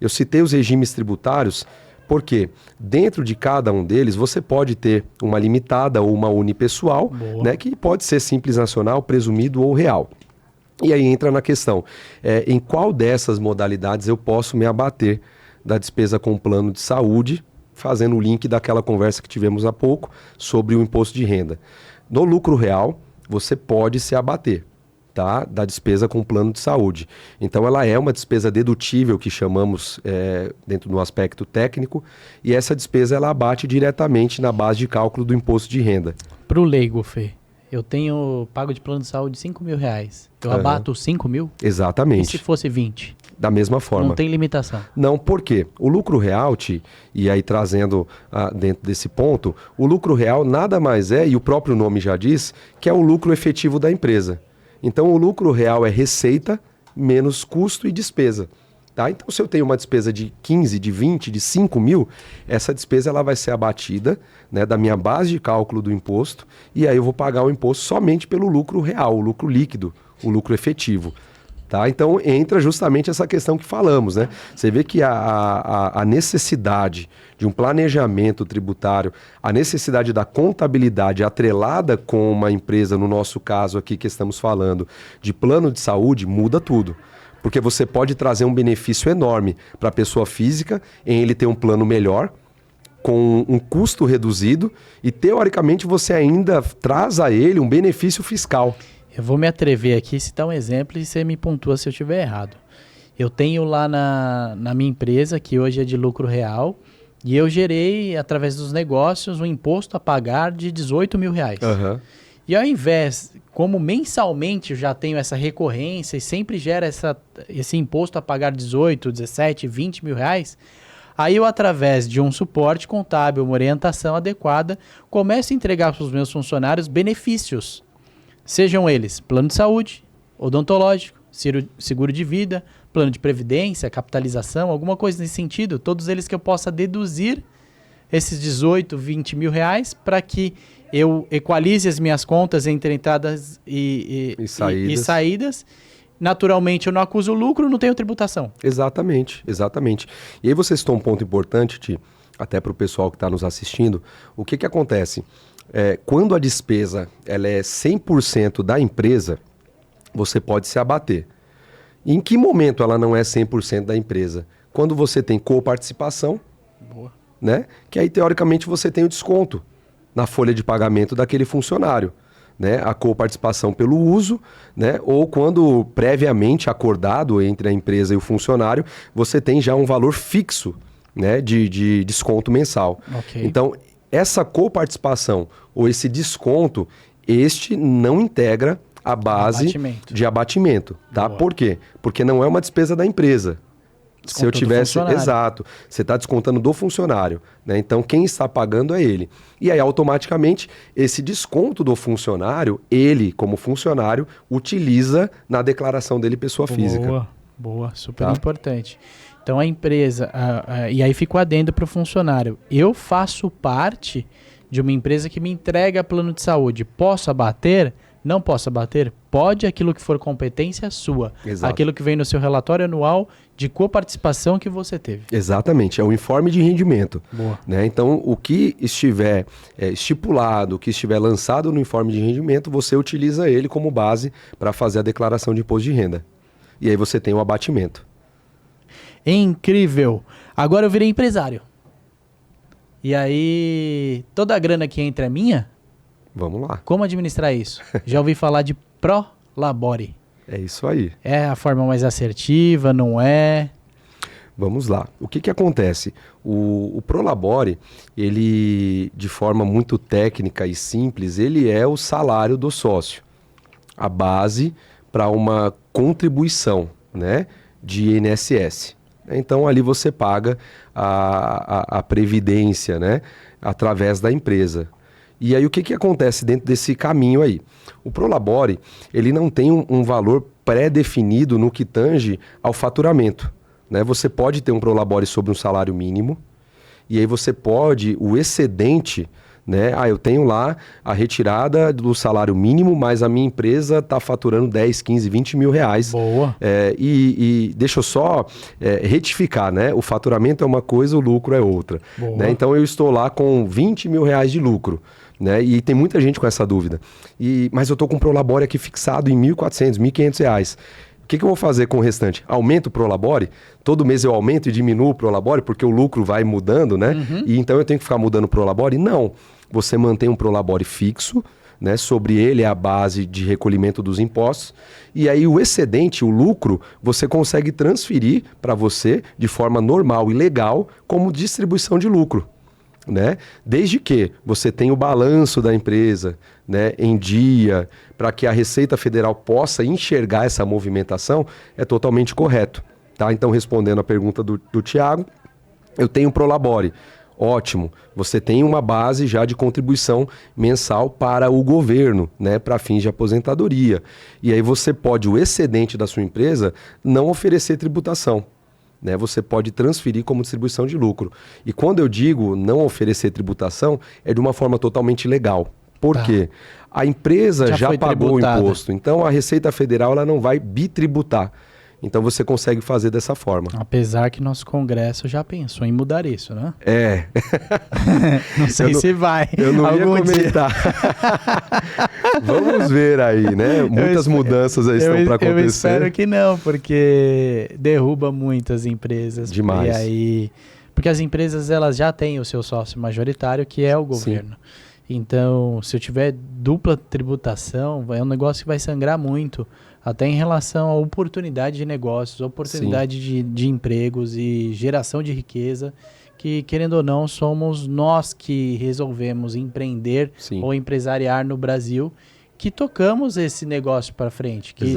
Eu citei os regimes tributários porque dentro de cada um deles você pode ter uma limitada ou uma unipessoal, né, que pode ser Simples Nacional, presumido ou real. E aí entra na questão, em qual dessas modalidades eu posso me abater da despesa com plano de saúde, fazendo o link daquela conversa que tivemos há pouco sobre o imposto de renda. No lucro real, você pode se abater, tá, da despesa com plano de saúde. Então ela é uma despesa dedutível, que chamamos dentro do aspecto técnico, e essa despesa ela abate diretamente na base de cálculo do imposto de renda. Para o leigo, Fê, eu tenho pago de plano de saúde R$5.000. Eu abato 5 mil? Exatamente. E se fosse 20? Da mesma forma. Não tem limitação. Não, por quê? O lucro real, e aí trazendo dentro desse ponto, o lucro real nada mais é, e o próprio nome já diz, que é o lucro efetivo da empresa. Então o lucro real é receita menos custo e despesa. Tá? Então se eu tenho uma despesa de 15, de 20, de 5 mil, essa despesa ela vai ser abatida, né, da minha base de cálculo do imposto, e aí eu vou pagar o imposto somente pelo lucro real, o lucro líquido, o lucro efetivo. Tá? Então entra justamente essa questão que falamos, né? Você vê que a necessidade de um planejamento tributário, a necessidade da contabilidade atrelada com uma empresa, no nosso caso aqui que estamos falando, de plano de saúde, muda tudo. Porque você pode trazer um benefício enorme para a pessoa física em ele ter um plano melhor, com um custo reduzido, e teoricamente você ainda traz a ele um benefício fiscal. Eu vou me atrever aqui a citar um exemplo e você me pontua se eu estiver errado. Eu tenho lá na minha empresa, que hoje é de lucro real, e eu gerei, através dos negócios, um imposto a pagar de R$18.000. Uhum. E ao invés, como mensalmente eu já tenho essa recorrência e sempre gera esse imposto a pagar 18, 17, 20 mil reais, aí eu, através de um suporte contábil, uma orientação adequada, começo a entregar para os meus funcionários benefícios. Sejam eles plano de saúde, odontológico, seguro de vida, plano de previdência, capitalização, alguma coisa nesse sentido, todos eles que eu possa deduzir esses 18, 20 mil reais para que eu equalize as minhas contas entre entradas e saídas. Naturalmente eu não acuso lucro, não tenho tributação. Exatamente, exatamente. E aí você citou um ponto importante, até para o pessoal que está nos assistindo. O que acontece? Quando a despesa ela é 100% da empresa, você pode se abater. Em que momento ela não é 100% da empresa? Quando você tem coparticipação, né? Que aí teoricamente você tem o desconto na folha de pagamento daquele funcionário. Né? A coparticipação pelo uso, né? Ou quando previamente acordado entre a empresa e o funcionário, você tem já um valor fixo, né, de desconto mensal. Okay. Então, essa coparticipação ou esse desconto, este não integra a base de abatimento. Tá? Por quê? Porque não é uma despesa da empresa. Se eu tivesse... Exato. Você está descontando do funcionário. Né? Então, quem está pagando é ele. E aí, automaticamente, esse desconto do funcionário, ele, como funcionário, utiliza na declaração dele pessoa física. Boa. Super importante. Então, a empresa... e aí fica o adendo para o funcionário. Eu faço parte de uma empresa que me entrega plano de saúde. Posso abater? Não posso abater? Pode, aquilo que for competência sua. Exato. Aquilo que vem no seu relatório anual de coparticipação que você teve. Exatamente, é o informe de rendimento. Boa. Né? Então, o que estiver estipulado, o que estiver lançado no informe de rendimento, você utiliza ele como base para fazer a declaração de imposto de renda. E aí você tem o abatimento. Incrível! Agora eu virei empresário. E aí, toda a grana que entra é minha? Vamos lá. Como administrar isso? Já ouvi falar de Prolabore. É isso aí. É a forma mais assertiva, não é? Vamos lá. O que acontece? O Prolabore, ele, de forma muito técnica e simples, ele é o salário do sócio. a base para uma contribuição, né, de INSS. Então ali você paga a previdência, né, através da empresa. E aí o que acontece dentro desse caminho aí? O Prolabore, ele não tem um valor pré-definido no que tange ao faturamento, né? Você pode ter um Prolabore sobre um salário mínimo, e aí você pode, o excedente, né? Eu tenho lá a retirada do salário mínimo, mas a minha empresa está faturando 10, 15, 20 mil reais. Boa. E deixa eu só retificar, né? O faturamento é uma coisa, o lucro é outra. Né? Então eu estou lá com 20 mil reais de lucro. Né? E tem muita gente com essa dúvida. Mas eu estou com o Prolabore aqui fixado em 1.400, 1.500 reais. O que eu vou fazer com o restante? Aumento o Prolabore? Todo mês eu aumento e diminuo o Prolabore porque o lucro vai mudando, né? E então eu tenho que ficar mudando o Prolabore? Não. Você mantém um Prolabore fixo, né? Sobre ele é a base de recolhimento dos impostos. E aí o excedente, o lucro, você consegue transferir para você de forma normal e legal como distribuição de lucro. Né? Desde que você tenha o balanço da empresa, né, em dia, para que a Receita Federal possa enxergar essa movimentação, é totalmente correto. Tá? Então, respondendo a pergunta do Tiago, eu tenho o Prolabore. Ótimo, você tem uma base já de contribuição mensal para o governo, né, para fins de aposentadoria. E aí você pode, o excedente da sua empresa, não oferecer tributação. Né, você pode transferir como distribuição de lucro. E quando eu digo não oferecer tributação, é de uma forma totalmente legal. Por quê? A empresa já pagou o imposto. Então a Receita Federal ela não vai bitributar. Então você consegue fazer dessa forma. Apesar que nosso Congresso já pensou em mudar isso, né? Não sei se vai. Eu não ia comentar. Vamos ver aí, né? Muitas mudanças aí estão para acontecer. Eu espero que não, porque derruba muitas empresas. Demais. E aí, porque as empresas elas já têm o seu sócio majoritário, que é o governo. Sim. Então, se eu tiver dupla tributação, é um negócio que vai sangrar muito. Até em relação à oportunidade de negócios, oportunidade de empregos e geração de riqueza, que, querendo ou não, somos nós que resolvemos empreender ou empresariar no Brasil, que tocamos esse negócio para frente, que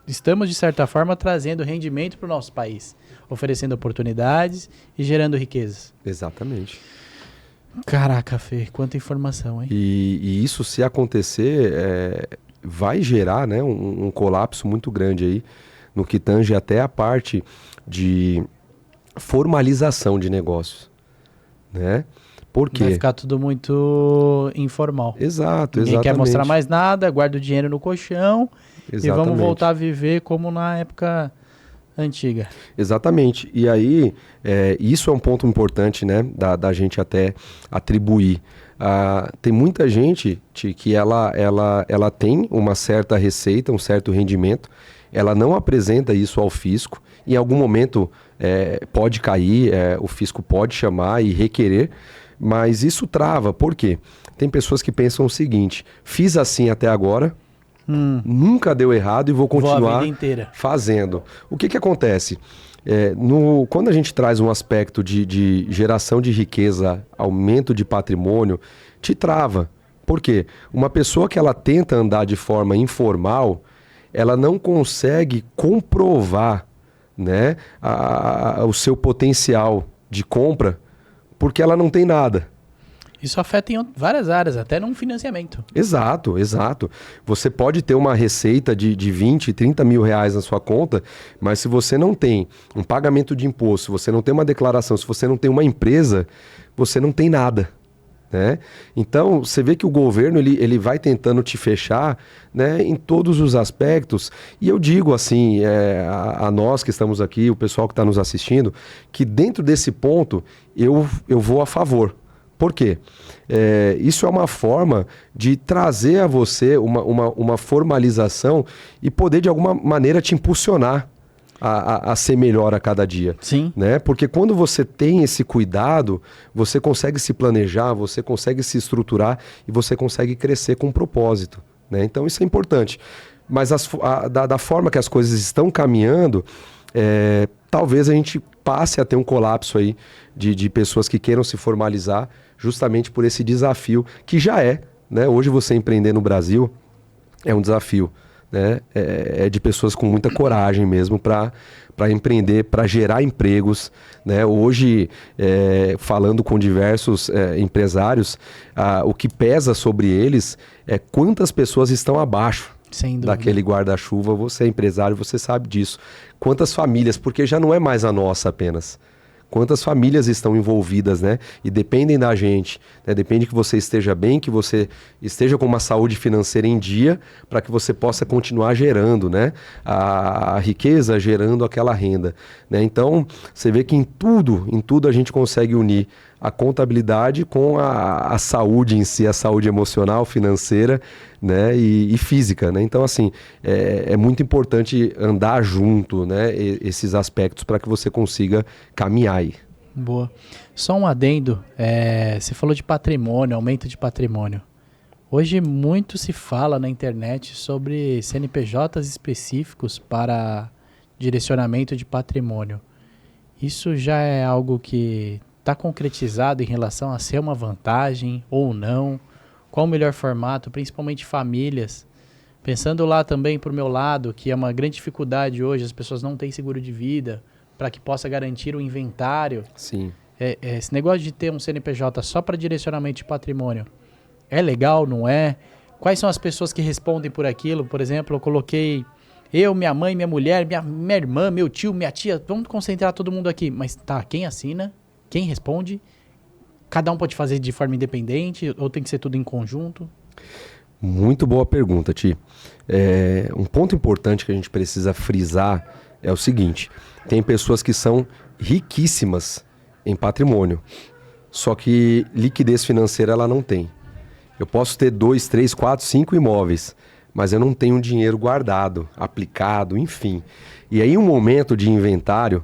estamos, de certa forma, trazendo rendimento para o nosso país, oferecendo oportunidades e gerando riquezas. Exatamente. Caraca, Fê, quanta informação, hein? E isso, se acontecer, vai gerar, né, um colapso muito grande aí no que tange até a parte de formalização de negócios, né? Por quê? Vai ficar tudo muito informal. Exato, Ninguém quer mostrar mais nada, guarda o dinheiro no colchão e vamos voltar a viver como na época antiga. Exatamente. E aí, isso é um ponto importante, né, da gente até atribuir. Tem muita gente que ela tem uma certa receita, um certo rendimento, ela não apresenta isso ao fisco, em algum momento pode cair, o fisco pode chamar e requerer, mas isso trava. Por quê? Tem pessoas que pensam o seguinte: fiz assim até agora, nunca deu errado e vou continuar fazendo. O que acontece? Quando a gente traz um aspecto de geração de riqueza, aumento de patrimônio, te trava. Por quê? Uma pessoa que ela tenta andar de forma informal, ela não consegue comprovar, né, o seu potencial de compra, porque ela não tem nada. Isso afeta em várias áreas, até num financiamento. Exato. Você pode ter uma receita de 20, 30 mil reais na sua conta, mas se você não tem um pagamento de imposto, se você não tem uma declaração, se você não tem uma empresa, você não tem nada. Né? Então, você vê que o governo ele vai tentando te fechar, né, em todos os aspectos. E eu digo assim, a nós que estamos aqui, o pessoal que está nos assistindo, que dentro desse ponto eu vou a favor. Por quê? Isso é uma forma de trazer a você uma formalização e poder, de alguma maneira, te impulsionar a ser melhor a cada dia. Sim. Né? Porque quando você tem esse cuidado, você consegue se planejar, você consegue se estruturar e você consegue crescer com um propósito. Né? Então isso é importante. Mas da forma que as coisas estão caminhando, talvez a gente passe a ter um colapso aí de pessoas que queiram se formalizar justamente por esse desafio que já né? Hoje você empreender no Brasil é um desafio, né? É de pessoas com muita coragem mesmo para empreender, para gerar empregos, né? Hoje, falando com diversos empresários, o que pesa sobre eles é quantas pessoas estão abaixo daquele guarda-chuva. Você é empresário, você sabe disso. Quantas famílias, porque já não é mais a nossa apenas. Quantas famílias estão envolvidas, né? E dependem da gente, né? Depende que você esteja bem, que você esteja com uma saúde financeira em dia, para que você possa continuar gerando, né? A riqueza, gerando aquela renda, né? Então, você vê que em tudo a gente consegue unir a contabilidade com a saúde em si, a saúde emocional, financeira, né? E física, né? Então, assim, é muito importante andar junto, né? Esses aspectos para que você consiga caminhar aí. Boa. Só um adendo, você falou de patrimônio, aumento de patrimônio. Hoje muito se fala na internet sobre CNPJs específicos para direcionamento de patrimônio. Isso já é algo que está concretizado em relação a ser uma vantagem ou não? Qual o melhor formato, principalmente famílias? Pensando lá também para o meu lado, que é uma grande dificuldade hoje, as pessoas não têm seguro de vida para que possa garantir o inventário. Sim. Esse negócio de ter um CNPJ só para direcionamento de patrimônio, é legal, não é? Quais são as pessoas que respondem por aquilo? Por exemplo, eu coloquei eu, minha mãe, minha mulher, minha irmã, meu tio, minha tia, vamos concentrar todo mundo aqui. Mas tá, quem assina? Quem responde? Cada um pode fazer de forma independente ou tem que ser tudo em conjunto? Muito boa pergunta, Ti. Um ponto importante que a gente precisa frisar é o seguinte: tem pessoas que são riquíssimas em patrimônio, só que liquidez financeira ela não tem. Eu posso ter 2, 3, 4, 5 imóveis, mas eu não tenho dinheiro guardado, aplicado, enfim. E aí, um momento de inventário,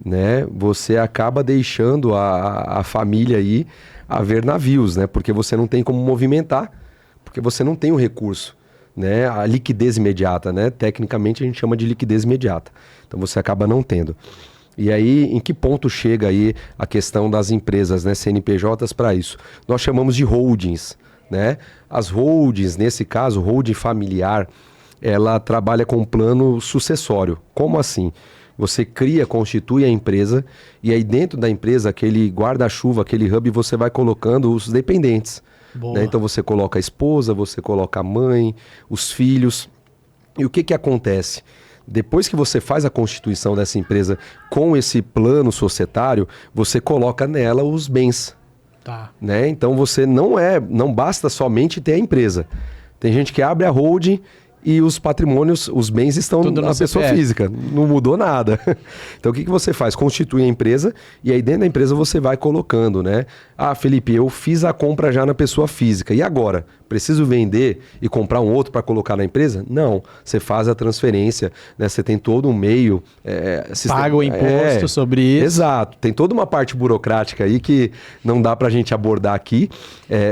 né, você acaba deixando a família aí a ver navios, né, porque você não tem como movimentar, porque você não tem o recurso, né, a liquidez imediata, né, tecnicamente a gente chama de liquidez imediata, então você acaba não tendo. E aí, em que ponto chega aí a questão das empresas, né, CNPJs para isso? Nós chamamos de holdings, né, as holdings, nesse caso, holding familiar, ela trabalha com um plano sucessório. Como assim? Você cria, constitui a empresa e aí dentro da empresa, aquele guarda-chuva, aquele hub, você vai colocando os dependentes. Né? Então você coloca a esposa, você coloca a mãe, os filhos. E o que acontece? Depois que você faz a constituição dessa empresa com esse plano societário, você coloca nela os bens. Tá. Né? Então você não basta somente ter a empresa. Tem gente que abre a holding e os patrimônios, os bens estão na pessoa física, não mudou nada. Então o que você faz? Constitui a empresa e aí dentro da empresa você vai colocando, né? Ah, Felipe, eu fiz a compra já na pessoa física, e agora? Preciso vender e comprar um outro para colocar na empresa? Não, você faz a transferência, né? Você tem todo um meio... Paga o imposto sobre isso. Exato, tem toda uma parte burocrática aí que não dá para a gente abordar aqui,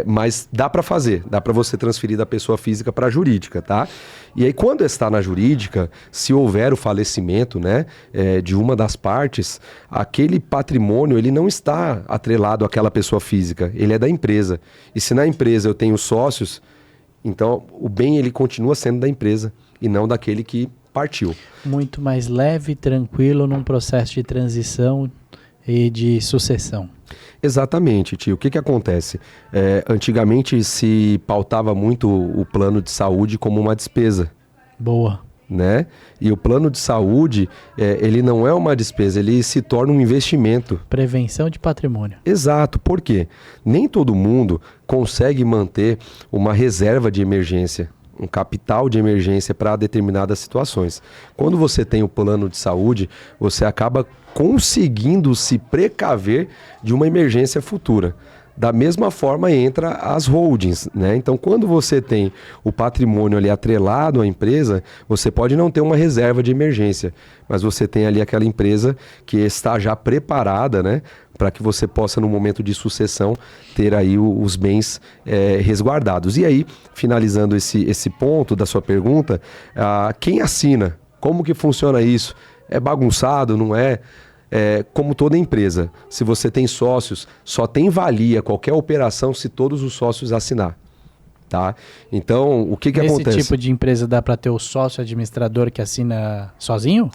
mas dá para fazer, dá para você transferir da pessoa física para a jurídica, tá? E aí quando está na jurídica, se houver o falecimento, né, de uma das partes, aquele patrimônio ele não está atrelado àquela pessoa física, ele é da empresa. E se na empresa eu tenho sócios, então o bem ele continua sendo da empresa e não daquele que partiu. Muito mais leve e tranquilo num processo de transição e de sucessão. Exatamente, tio. O que acontece? Antigamente se pautava muito o plano de saúde como uma despesa. Boa. Né? E o plano de saúde, ele não é uma despesa, ele se torna um investimento. Prevenção de patrimônio. Exato, por quê? Nem todo mundo consegue manter uma reserva de emergência, um capital de emergência para determinadas situações. Quando você tem o plano de saúde, você acaba conseguindo se precaver de uma emergência futura. Da mesma forma entra as holdings, né? Então, quando você tem o patrimônio ali atrelado à empresa, você pode não ter uma reserva de emergência, mas você tem ali aquela empresa que está já preparada, né? Para que você possa, no momento de sucessão, ter aí os bens resguardados. E aí, finalizando esse ponto da sua pergunta, quem assina? Como que funciona isso? É bagunçado, não é? Como toda empresa, se você tem sócios, só tem valia qualquer operação se todos os sócios assinar. tá? Então, o que acontece? Esse tipo de empresa dá para ter o sócio administrador que assina sozinho?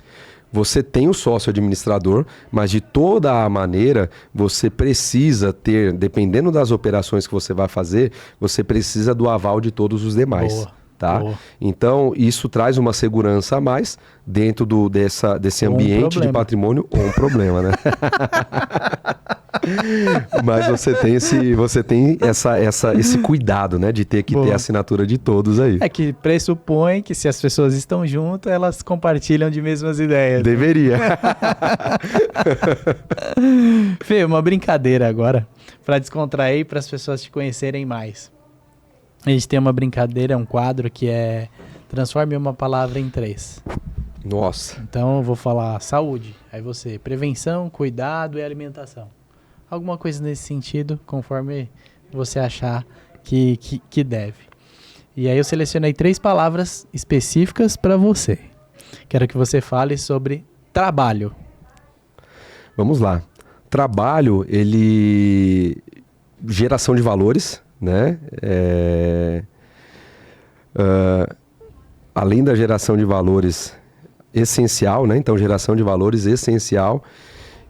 Você tem o sócio administrador, mas de toda a maneira você precisa ter, dependendo das operações que você vai fazer, você precisa do aval de todos os demais. Boa, tá? boa. Então, isso traz uma segurança a mais dentro desse ambiente de patrimônio, ou um problema, né? Mas você tem esse cuidado, né? De ter que ter a assinatura de todos aí. É que pressupõe que se as pessoas estão juntas, elas compartilham de mesmas ideias. Deveria. Fê, uma brincadeira agora, para descontrair, para as pessoas te conhecerem mais. A gente tem uma brincadeira, um quadro que é transforme uma palavra em 3. Nossa. Então eu vou falar saúde, aí você, prevenção, cuidado e alimentação. Alguma coisa nesse sentido, conforme você achar que deve. E aí eu selecionei 3 palavras específicas para você. Quero que você fale sobre trabalho. Vamos lá. Trabalho, geração de valores, né? Além da geração de valores essencial, né? Então, geração de valores essencial.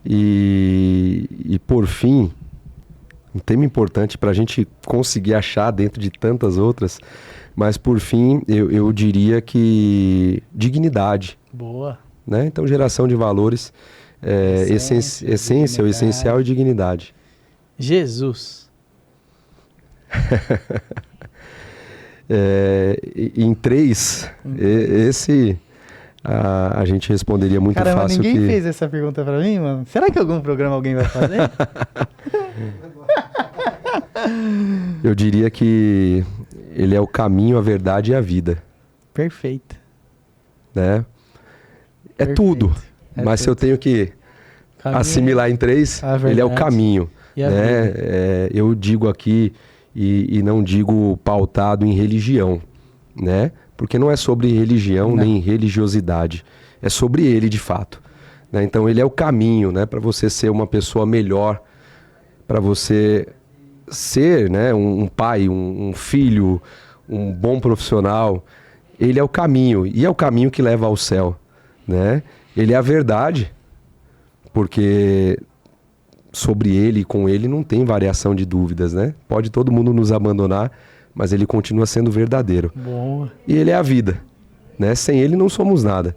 E por fim, um tema importante para a gente conseguir achar dentro de tantas outras, mas por fim, eu diria que dignidade. Boa. Né? Então, geração de valores, essência, o essencial e dignidade. Jesus. Em 3, esse... a gente responderia muito fácil. Ninguém fez essa pergunta pra mim, mano. Será que algum programa alguém vai fazer? Eu diria que ele é o caminho, a verdade e a vida. Perfeito. Né? É Perfeito. Tudo. Mas se eu tenho que assimilar em 3, ele é o caminho. Né? Eu digo aqui e não digo pautado em religião, né? Porque não é sobre religião nem religiosidade. É sobre ele, de fato. Né? Então, ele é o caminho, né? Para você ser uma pessoa melhor. Para você ser, né? um pai, um filho, um bom profissional. Ele é o caminho. E é o caminho que leva ao céu. Né? Ele é a verdade. Porque sobre ele e com ele não tem variação de dúvidas. Né? Pode todo mundo nos abandonar, mas ele continua sendo verdadeiro. Boa. E ele é a vida, né? Sem ele não somos nada,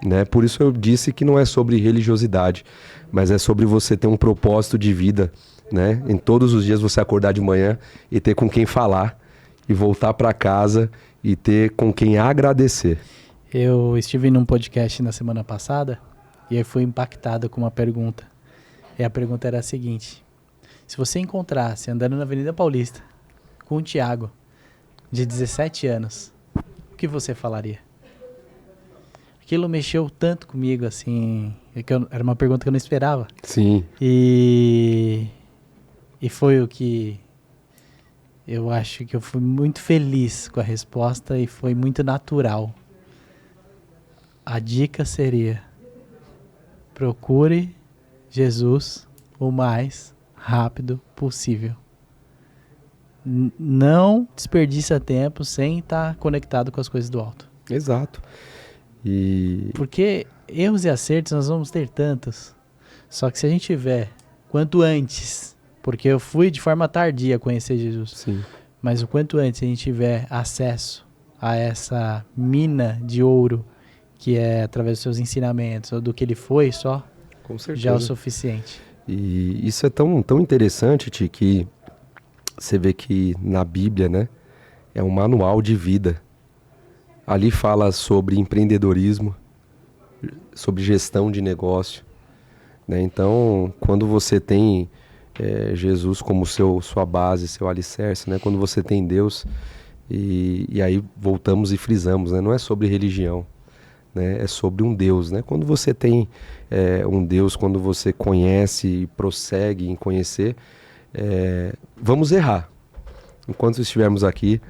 né? Por isso eu disse que não é sobre religiosidade, mas é sobre você ter um propósito de vida, né? Em todos os dias você acordar de manhã e ter com quem falar, e voltar para casa e ter com quem agradecer. Eu estive num podcast na semana passada e eu fui impactado com uma pergunta. E a pergunta era a seguinte: se você encontrasse andando na Avenida Paulista com o Thiago, de 17 anos, o que você falaria? Aquilo mexeu tanto comigo, assim, era uma pergunta que eu não esperava. Sim. E foi o que eu acho que eu fui muito feliz com a resposta e foi muito natural. A dica seria: procure Jesus o mais rápido possível. Não desperdiça tempo sem estar conectado com as coisas do alto. Exato. Porque erros e acertos nós vamos ter tantos. Só que se a gente tiver quanto antes, porque eu fui de forma tardia conhecer Jesus. Sim. Mas o quanto antes a gente tiver acesso a essa mina de ouro, que é através dos seus ensinamentos, ou do que ele foi só, Com certeza. já é o suficiente. E isso é tão interessante, Ti, que você vê que na Bíblia, né, é um manual de vida. Ali fala sobre empreendedorismo, sobre gestão de negócio. Né? Então, quando você tem Jesus como sua base, seu alicerce, né? Quando você tem Deus, e aí voltamos e frisamos, né? Não é sobre religião, né? É sobre um Deus. Né? Quando você tem um Deus, quando você conhece e prossegue em conhecer, vamos errar. Enquanto estivermos aqui,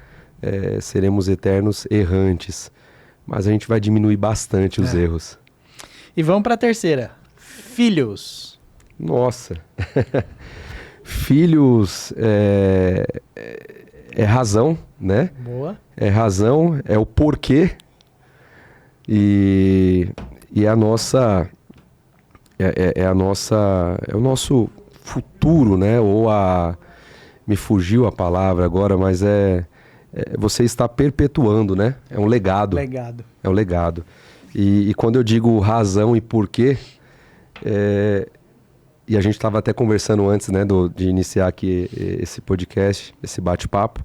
seremos eternos errantes. Mas a gente vai diminuir bastante os erros. E vamos para a terceira. Filhos. Nossa. Filhos é razão, né? Boa. É razão, é o porquê e é a nossa... É o nosso futuro, né? Me fugiu a palavra agora, mas você está perpetuando, né? É um legado. Legado. É um legado. E quando eu digo razão e porquê, e a gente estava até conversando antes, né, de iniciar aqui esse podcast, esse bate-papo,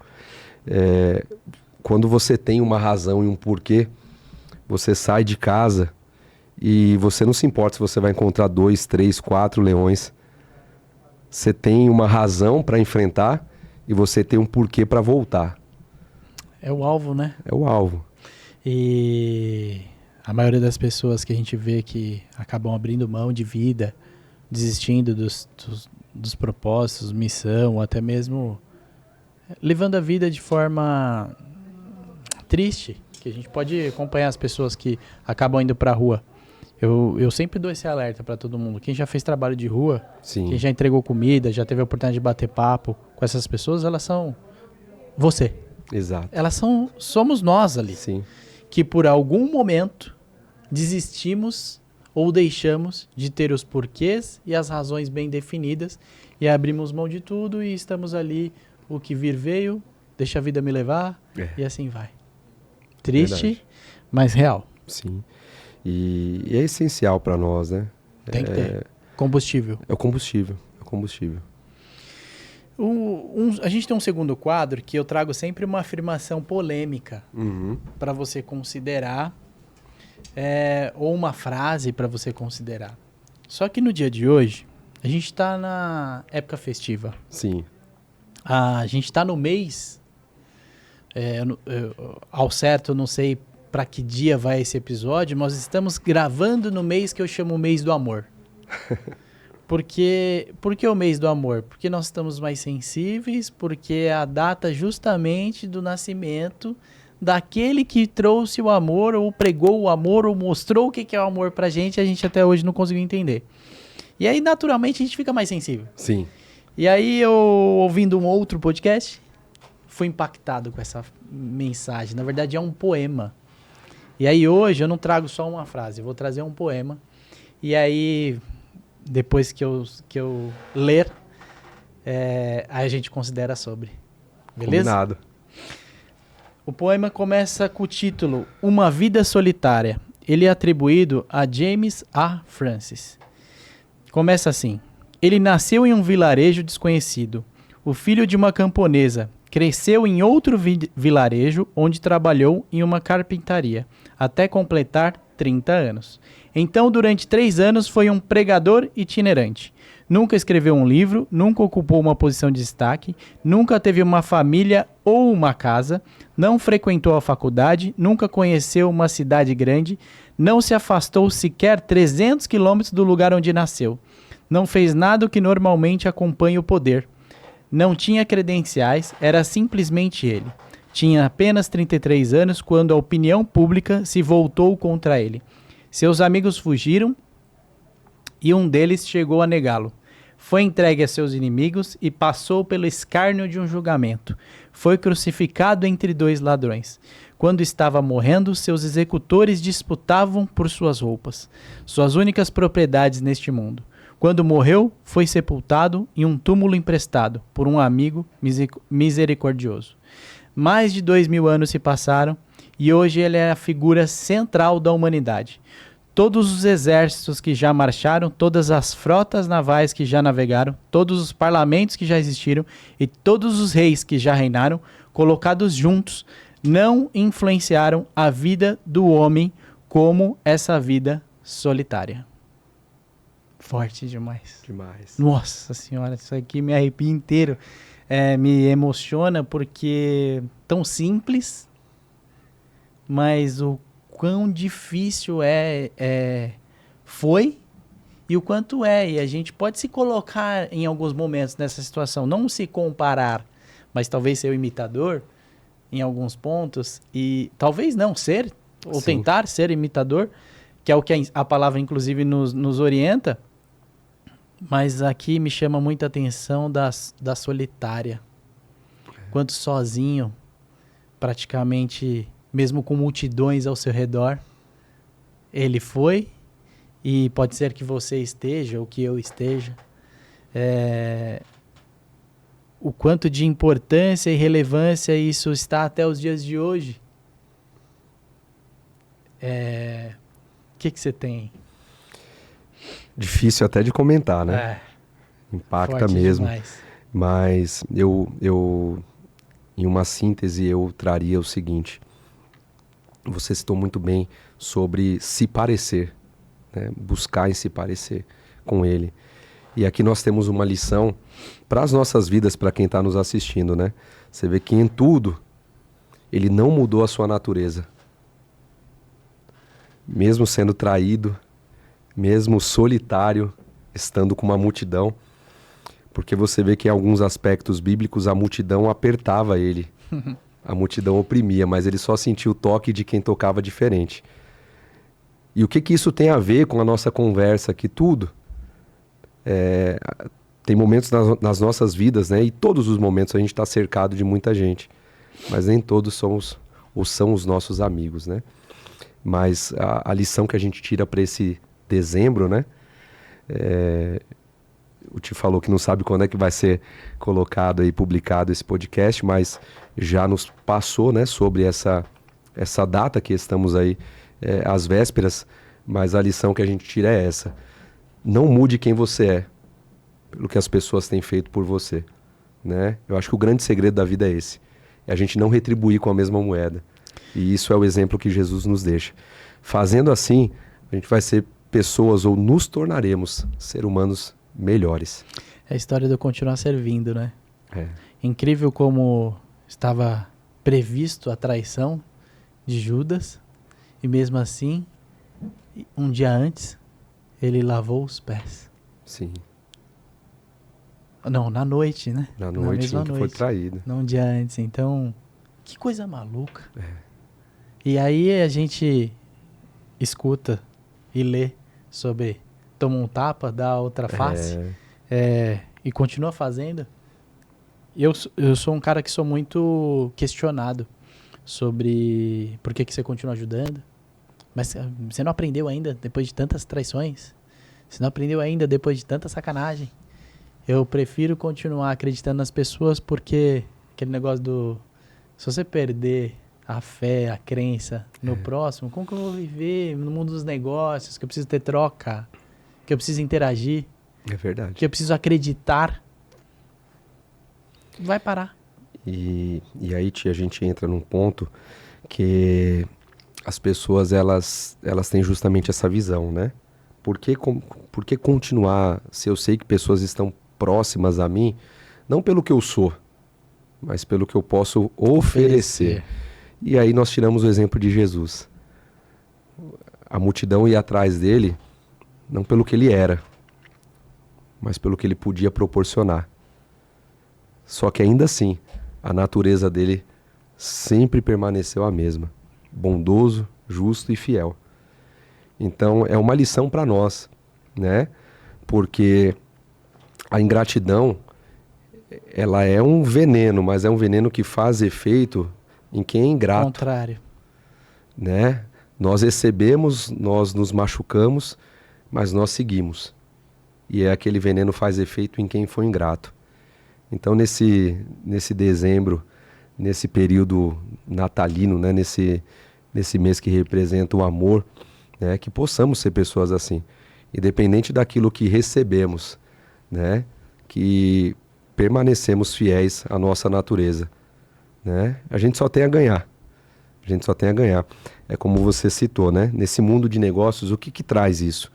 quando você tem uma razão e um porquê, você sai de casa e você não se importa se você vai encontrar 2, 3, 4 leões. Você tem uma razão para enfrentar e você tem um porquê para voltar. É o alvo, né? É o alvo. E a maioria das pessoas que a gente vê que acabam abrindo mão de vida, desistindo dos propósitos, missão, ou até mesmo levando a vida de forma triste, que a gente pode acompanhar as pessoas que acabam indo para a rua. Eu sempre dou esse alerta para todo mundo. Quem já fez trabalho de rua, Sim. quem já entregou comida, já teve a oportunidade de bater papo com essas pessoas, elas são você. Exato. Elas somos nós ali. Sim. Que por algum momento desistimos ou deixamos de ter os porquês e as razões bem definidas e abrimos mão de tudo e estamos ali, o que vir veio, deixa a vida me levar e assim vai. Triste, Verdade. mas real. Sim. E é essencial para nós, né? Tem que ter. Combustível. É o combustível. É o combustível. A gente tem um segundo quadro que eu trago sempre uma afirmação polêmica para você considerar, ou uma frase para você considerar. Só que no dia de hoje, a gente está na época festiva. Sim. A gente está no mês, ao certo eu não sei para que dia vai esse episódio, mas estamos gravando no mês que eu chamo o mês do amor. Por que o mês do amor? Porque nós estamos mais sensíveis, porque é a data justamente do nascimento daquele que trouxe o amor, ou pregou o amor, ou mostrou o que é o amor pra gente, e a gente até hoje não conseguiu entender. E aí, naturalmente, a gente fica mais sensível. Sim. E aí, eu, ouvindo um outro podcast, fui impactado com essa mensagem. Na verdade, é um poema. E aí, hoje, eu não trago só uma frase, eu vou trazer um poema. E aí... depois que eu ler, aí a gente considera sobre. Beleza? Combinado. O poema começa com o título Uma Vida Solitária. Ele é atribuído a James A. Francis. Começa assim. Ele nasceu em um vilarejo desconhecido. O filho de uma camponesa. Cresceu em outro vilarejo onde trabalhou em uma carpintaria, até completar 30 anos. Então, durante 3 anos, foi um pregador itinerante. Nunca escreveu um livro, nunca ocupou uma posição de destaque, nunca teve uma família ou uma casa, não frequentou a faculdade, nunca conheceu uma cidade grande, não se afastou sequer 300 quilômetros do lugar onde nasceu. Não fez nada o que normalmente acompanha o poder. Não tinha credenciais, era simplesmente ele. Tinha apenas 33 anos quando a opinião pública se voltou contra ele. Seus amigos fugiram e um deles chegou a negá-lo. Foi entregue a seus inimigos e passou pelo escárnio de um julgamento. Foi crucificado entre 2 ladrões. Quando estava morrendo, seus executores disputavam por suas roupas, suas únicas propriedades neste mundo. Quando morreu, foi sepultado em um túmulo emprestado por um amigo misericordioso. Mais de 2000 anos se passaram e hoje ele é a figura central da humanidade. Todos os exércitos que já marcharam, todas as frotas navais que já navegaram, todos os parlamentos que já existiram e todos os reis que já reinaram, colocados juntos, não influenciaram a vida do homem como essa vida solitária. Forte demais. Demais. Nossa senhora, isso aqui me arrepia inteiro. Me emociona porque tão simples, mas o quão difícil foi e o quanto é. E a gente pode se colocar em alguns momentos nessa situação, não se comparar, mas talvez ser o imitador em alguns pontos e talvez não ser, ou Sim. tentar ser imitador, que é o que a palavra inclusive nos orienta. Mas aqui me chama muita atenção da solitária. quanto sozinho, praticamente, mesmo com multidões ao seu redor, ele foi, e pode ser que você esteja, ou que eu esteja. O quanto de importância e relevância isso está até os dias de hoje. O que você tem? Difícil até de comentar, né? Impacta Forte mesmo. Demais. Mas eu, em uma síntese, eu traria o seguinte. Você citou muito bem sobre se parecer, né? Buscar em se parecer com ele. E aqui nós temos uma lição para as nossas vidas, para quem está nos assistindo, né? Você vê que em tudo, ele não mudou a sua natureza. Mesmo sendo traído, mesmo solitário, estando com uma multidão, porque você vê que em alguns aspectos bíblicos a multidão apertava ele, a multidão oprimia, mas ele só sentia o toque de quem tocava diferente. E o que isso tem a ver com a nossa conversa aqui? Tudo. Tem momentos nas nossas vidas, né? E todos os momentos a gente está cercado de muita gente, mas nem todos somos ou são os nossos amigos, né? Mas a lição que a gente tira para esse dezembro, né? O Ti falou que não sabe quando é que vai ser colocado e publicado esse podcast, mas já nos passou, né, sobre essa data que estamos aí às vésperas, mas a lição que a gente tira é essa. Não mude quem você é pelo que as pessoas têm feito por você, né? Eu acho que o grande segredo da vida é esse. É a gente não retribuir com a mesma moeda. E isso é o exemplo que Jesus nos deixa. Fazendo assim, a gente vai ser pessoas, ou nos tornaremos seres humanos melhores. É a história de continuar servindo, né? É. Incrível como estava previsto a traição de Judas, e mesmo assim, um dia antes, ele lavou os pés. Sim. Não, na noite, né? Na noite em que foi traído. Não um dia antes. Então, que coisa maluca. E aí a gente escuta e lê sobre toma um tapa, dá outra face, e continua fazendo. Eu sou um cara que sou muito questionado sobre por que você continua ajudando. Mas você não aprendeu ainda depois de tantas traições? Você não aprendeu ainda depois de tanta sacanagem? Eu prefiro continuar acreditando nas pessoas, porque aquele negócio do... Se você perder a fé, a crença no próximo, como que eu vou viver no mundo dos negócios, que eu preciso ter troca, que eu preciso interagir, É verdade. que eu preciso acreditar? Vai parar. E aí, Tia, a gente entra num ponto que as pessoas, elas têm justamente essa visão, né? Por que continuar, se eu sei que pessoas estão próximas a mim, não pelo que eu sou, mas pelo que eu posso oferecer. E aí nós tiramos o exemplo de Jesus. A multidão ia atrás dele, não pelo que ele era, mas pelo que ele podia proporcionar. Só que ainda assim, a natureza dele sempre permaneceu a mesma. Bondoso, justo e fiel. Então é uma lição para nós, né? Porque a ingratidão, ela é um veneno, mas é um veneno que faz efeito em quem é ingrato. Contrário. Né? Nós recebemos, nós nos machucamos, mas nós seguimos. E aquele veneno faz efeito em quem foi ingrato. Então nesse dezembro, nesse período natalino, né? nesse mês que representa o amor, né? Que possamos ser pessoas assim, independente daquilo que recebemos, né? Que permanecemos fiéis à nossa natureza, né? A gente só tem a ganhar. A gente só tem a ganhar. É como você citou, né? Nesse mundo de negócios, o que traz isso?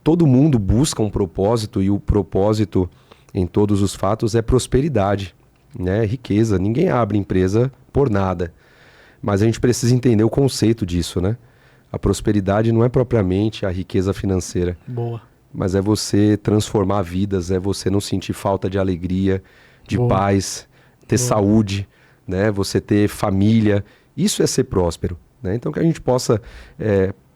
Todo mundo busca um propósito, e o propósito em todos os fatos é prosperidade, né? Riqueza. Ninguém abre empresa por nada. Mas a gente precisa entender o conceito disso, né? A prosperidade não é propriamente a riqueza financeira. Boa. Mas é você transformar vidas, é você não sentir falta de alegria, de paz, ter saúde, né? Você ter família. Isso é ser próspero, né? Então que a gente possa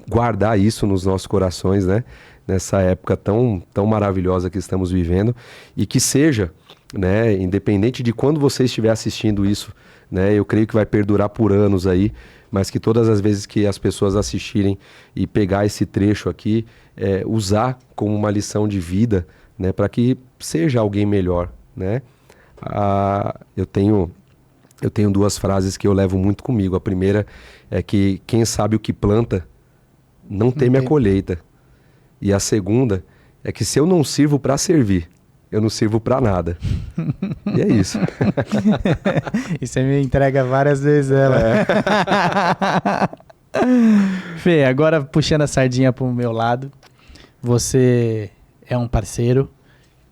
guardar isso nos nossos corações, né? Nessa época tão maravilhosa que estamos vivendo, e que seja né? Independente de quando você estiver assistindo isso, né? Eu creio que vai perdurar por anos aí, mas que todas as vezes que as pessoas assistirem e pegar esse trecho aqui, usar como uma lição de vida, né? Para que seja alguém melhor, né? Eu tenho 2 frases que eu levo muito comigo. A primeira é que quem sabe o que planta não teme a colheita. E a segunda é que se eu não sirvo para servir, eu não sirvo para nada. E é isso. E você me entrega várias vezes ela. Fê, agora puxando a sardinha para o meu lado, você é um parceiro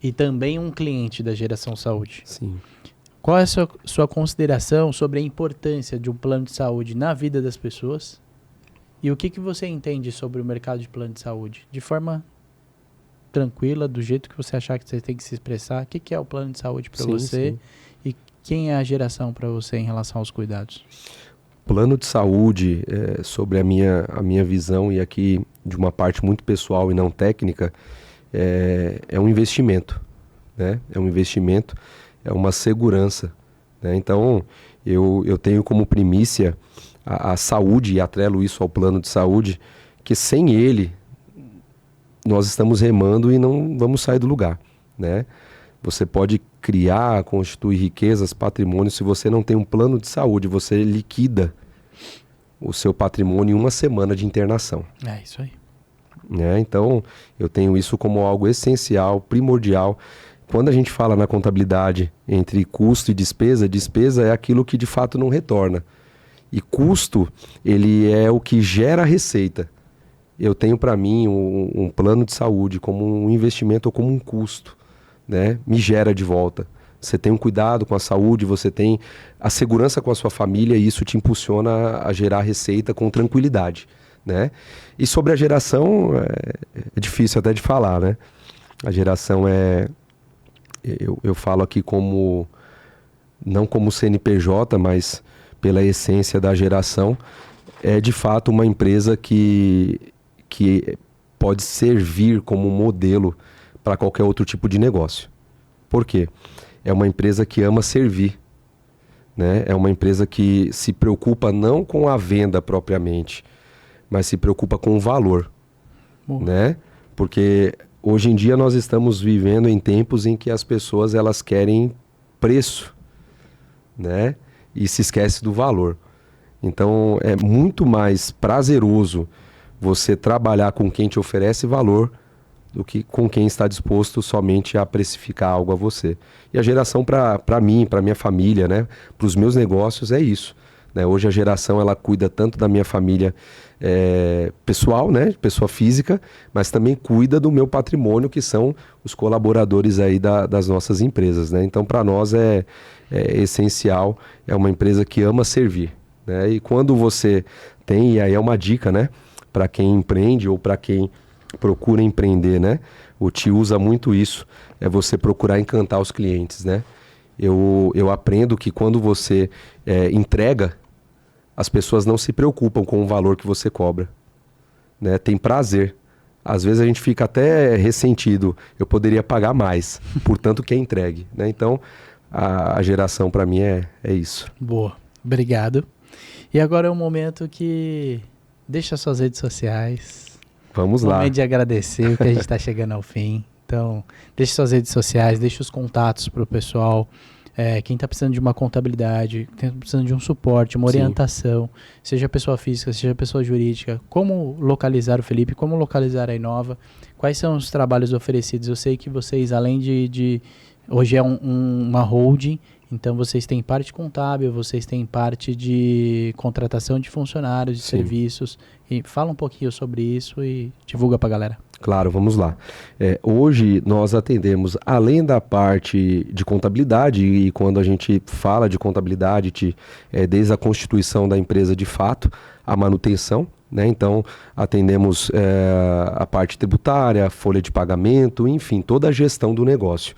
e também um cliente da Geração Saúde. Sim. Qual é a sua consideração sobre a importância de um plano de saúde na vida das pessoas? E o que você entende sobre o mercado de plano de saúde? De forma tranquila, do jeito que você achar que você tem que se expressar. O que é o plano de saúde para você? Sim. E quem é a Geração para você em relação aos cuidados? Plano de saúde, sobre a minha visão, e aqui de uma parte muito pessoal e não técnica, é um investimento, né? É um investimento, é uma segurança, né? Então, eu tenho como primícia a saúde, e atrelo isso ao plano de saúde, que sem ele nós estamos remando e não vamos sair do lugar, né? Você pode criar, constituir riquezas, patrimônio, se você não tem um plano de saúde, você liquida o seu patrimônio em uma semana de internação. É isso aí. Né? Então, eu tenho isso como algo essencial, primordial. Quando a gente fala na contabilidade entre custo e despesa, despesa é aquilo que de fato não retorna. E custo, ele é o que gera receita. Eu tenho para mim um plano de saúde como um investimento ou como um custo, né? Me gera de volta. Você tem um cuidado com a saúde, você tem a segurança com a sua família e isso te impulsiona a gerar receita com tranquilidade, né? E sobre a geração, é difícil até de falar, né? A geração eu falo aqui como, não como CNPJ, mas pela essência da geração, é de fato uma empresa que pode servir como modelo para qualquer outro tipo de negócio. Por quê? É uma empresa que ama servir, né? É uma empresa que se preocupa não com a venda propriamente, mas se preocupa com o valor, né? Porque hoje em dia nós estamos vivendo em tempos em que as pessoas elas querem preço, né? E se esquece do valor. Então é muito mais prazeroso você trabalhar com quem te oferece valor do que com quem está disposto somente a precificar algo a você. E a geração para mim, para minha família, né? Para os meus negócios é isso, né? Hoje a geração ela cuida tanto da minha família pessoal, né? Pessoa física, mas também cuida do meu patrimônio, que são os colaboradores aí das nossas empresas, né? Então para nós é essencial, é uma empresa que ama servir, né? E quando você tem, e aí é uma dica, né? Para quem empreende ou para quem procura empreender, né? O Ti usa muito isso, é você procurar encantar os clientes, né? Eu aprendo que quando você entrega, as pessoas não se preocupam com o valor que você cobra, né? Tem prazer. Às vezes a gente fica até ressentido, eu poderia pagar mais, portanto que é entregue, né? Então, a geração para mim é isso. Boa, obrigado. E agora é um momento que deixa suas redes sociais. Vamos lá. Momento de agradecer, que a gente está chegando ao fim. Então, deixe suas redes sociais, deixe os contatos para o pessoal. Quem está precisando de uma contabilidade, quem está precisando de um suporte, uma orientação, seja pessoa física, seja pessoa jurídica, como localizar o Felipe, como localizar a Inova, quais são os trabalhos oferecidos. Eu sei que vocês, além de hoje é uma holding, então vocês têm parte contábil, vocês têm parte de contratação de funcionários, de serviços. E fala um pouquinho sobre isso e divulga para a galera. Claro, vamos lá. Hoje nós atendemos, além da parte de contabilidade, e quando a gente fala de contabilidade, desde a constituição da empresa de fato, a manutenção, né? Então atendemos a parte tributária, folha de pagamento, enfim, toda a gestão do negócio.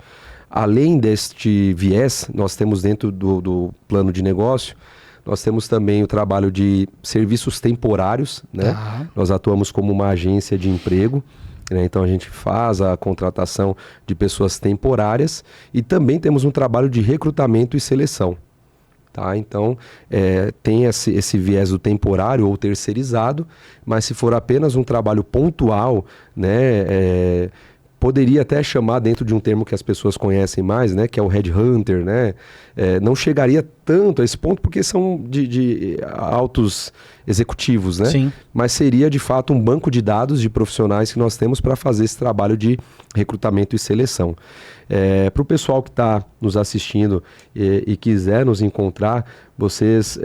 Além deste viés, nós temos dentro do plano de negócio, nós temos também o trabalho de serviços temporários, né? Nós atuamos como uma agência de emprego, né? Então a gente faz a contratação de pessoas temporárias e também temos um trabalho de recrutamento e seleção. Tá? Então, tem esse viés do temporário ou terceirizado, mas se for apenas um trabalho pontual, né, poderia até chamar dentro de um termo que as pessoas conhecem mais, né, que é o headhunter, né? Não chegaria tanto a esse ponto porque são de altos executivos, né? Sim. Mas seria de fato um banco de dados de profissionais que nós temos para fazer esse trabalho de recrutamento e seleção. Para o pessoal que está nos assistindo e quiser nos encontrar, vocês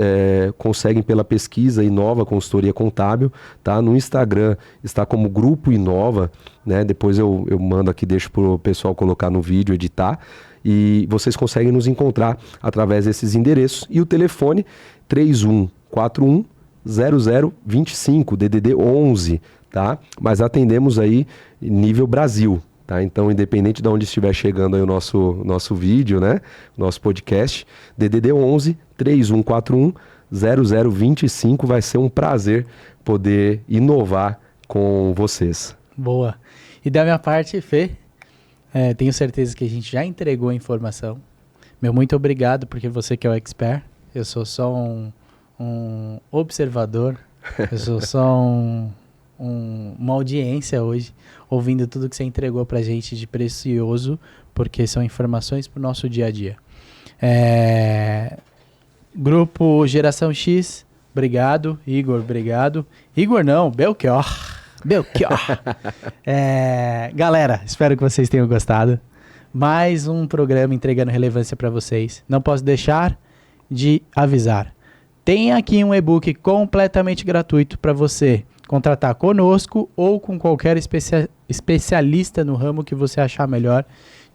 conseguem pela pesquisa Inova Consultoria Contábil, tá? No Instagram está como Grupo Inova, né? Depois eu mando aqui, deixo para o pessoal colocar no vídeo, editar, e vocês conseguem nos encontrar através desses endereços. E o telefone 3141 0025, DDD 11, tá? Mas atendemos aí nível Brasil. Tá? Então, independente de onde estiver chegando aí o nosso vídeo, né? Nosso podcast, DDD 11 3141 0025, vai ser um prazer poder inovar com vocês. Boa. E da minha parte, Fê, tenho certeza que a gente já entregou a informação. Meu muito obrigado, porque você que é o expert, eu sou só um observador, eu sou só uma audiência hoje, ouvindo tudo que você entregou pra gente de precioso, porque são informações pro nosso dia a dia. Grupo Geração X, obrigado. Igor, obrigado. Igor não, Belchior. Galera, espero que vocês tenham gostado. Mais um programa entregando relevância para vocês. Não posso deixar de avisar. Tem aqui um e-book completamente gratuito para você contratar conosco ou com qualquer especialista no ramo que você achar melhor,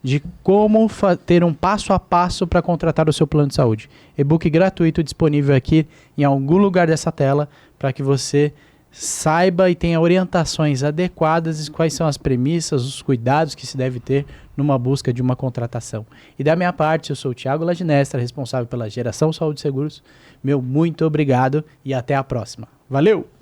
de como ter um passo a passo para contratar o seu plano de saúde. E-book gratuito disponível aqui em algum lugar dessa tela para que você saiba e tenha orientações adequadas de quais são as premissas, os cuidados que se deve ter numa busca de uma contratação. E da minha parte, eu sou o Thiago Ladinestra, responsável pela Geração Saúde Seguros. Meu muito obrigado e até a próxima. Valeu!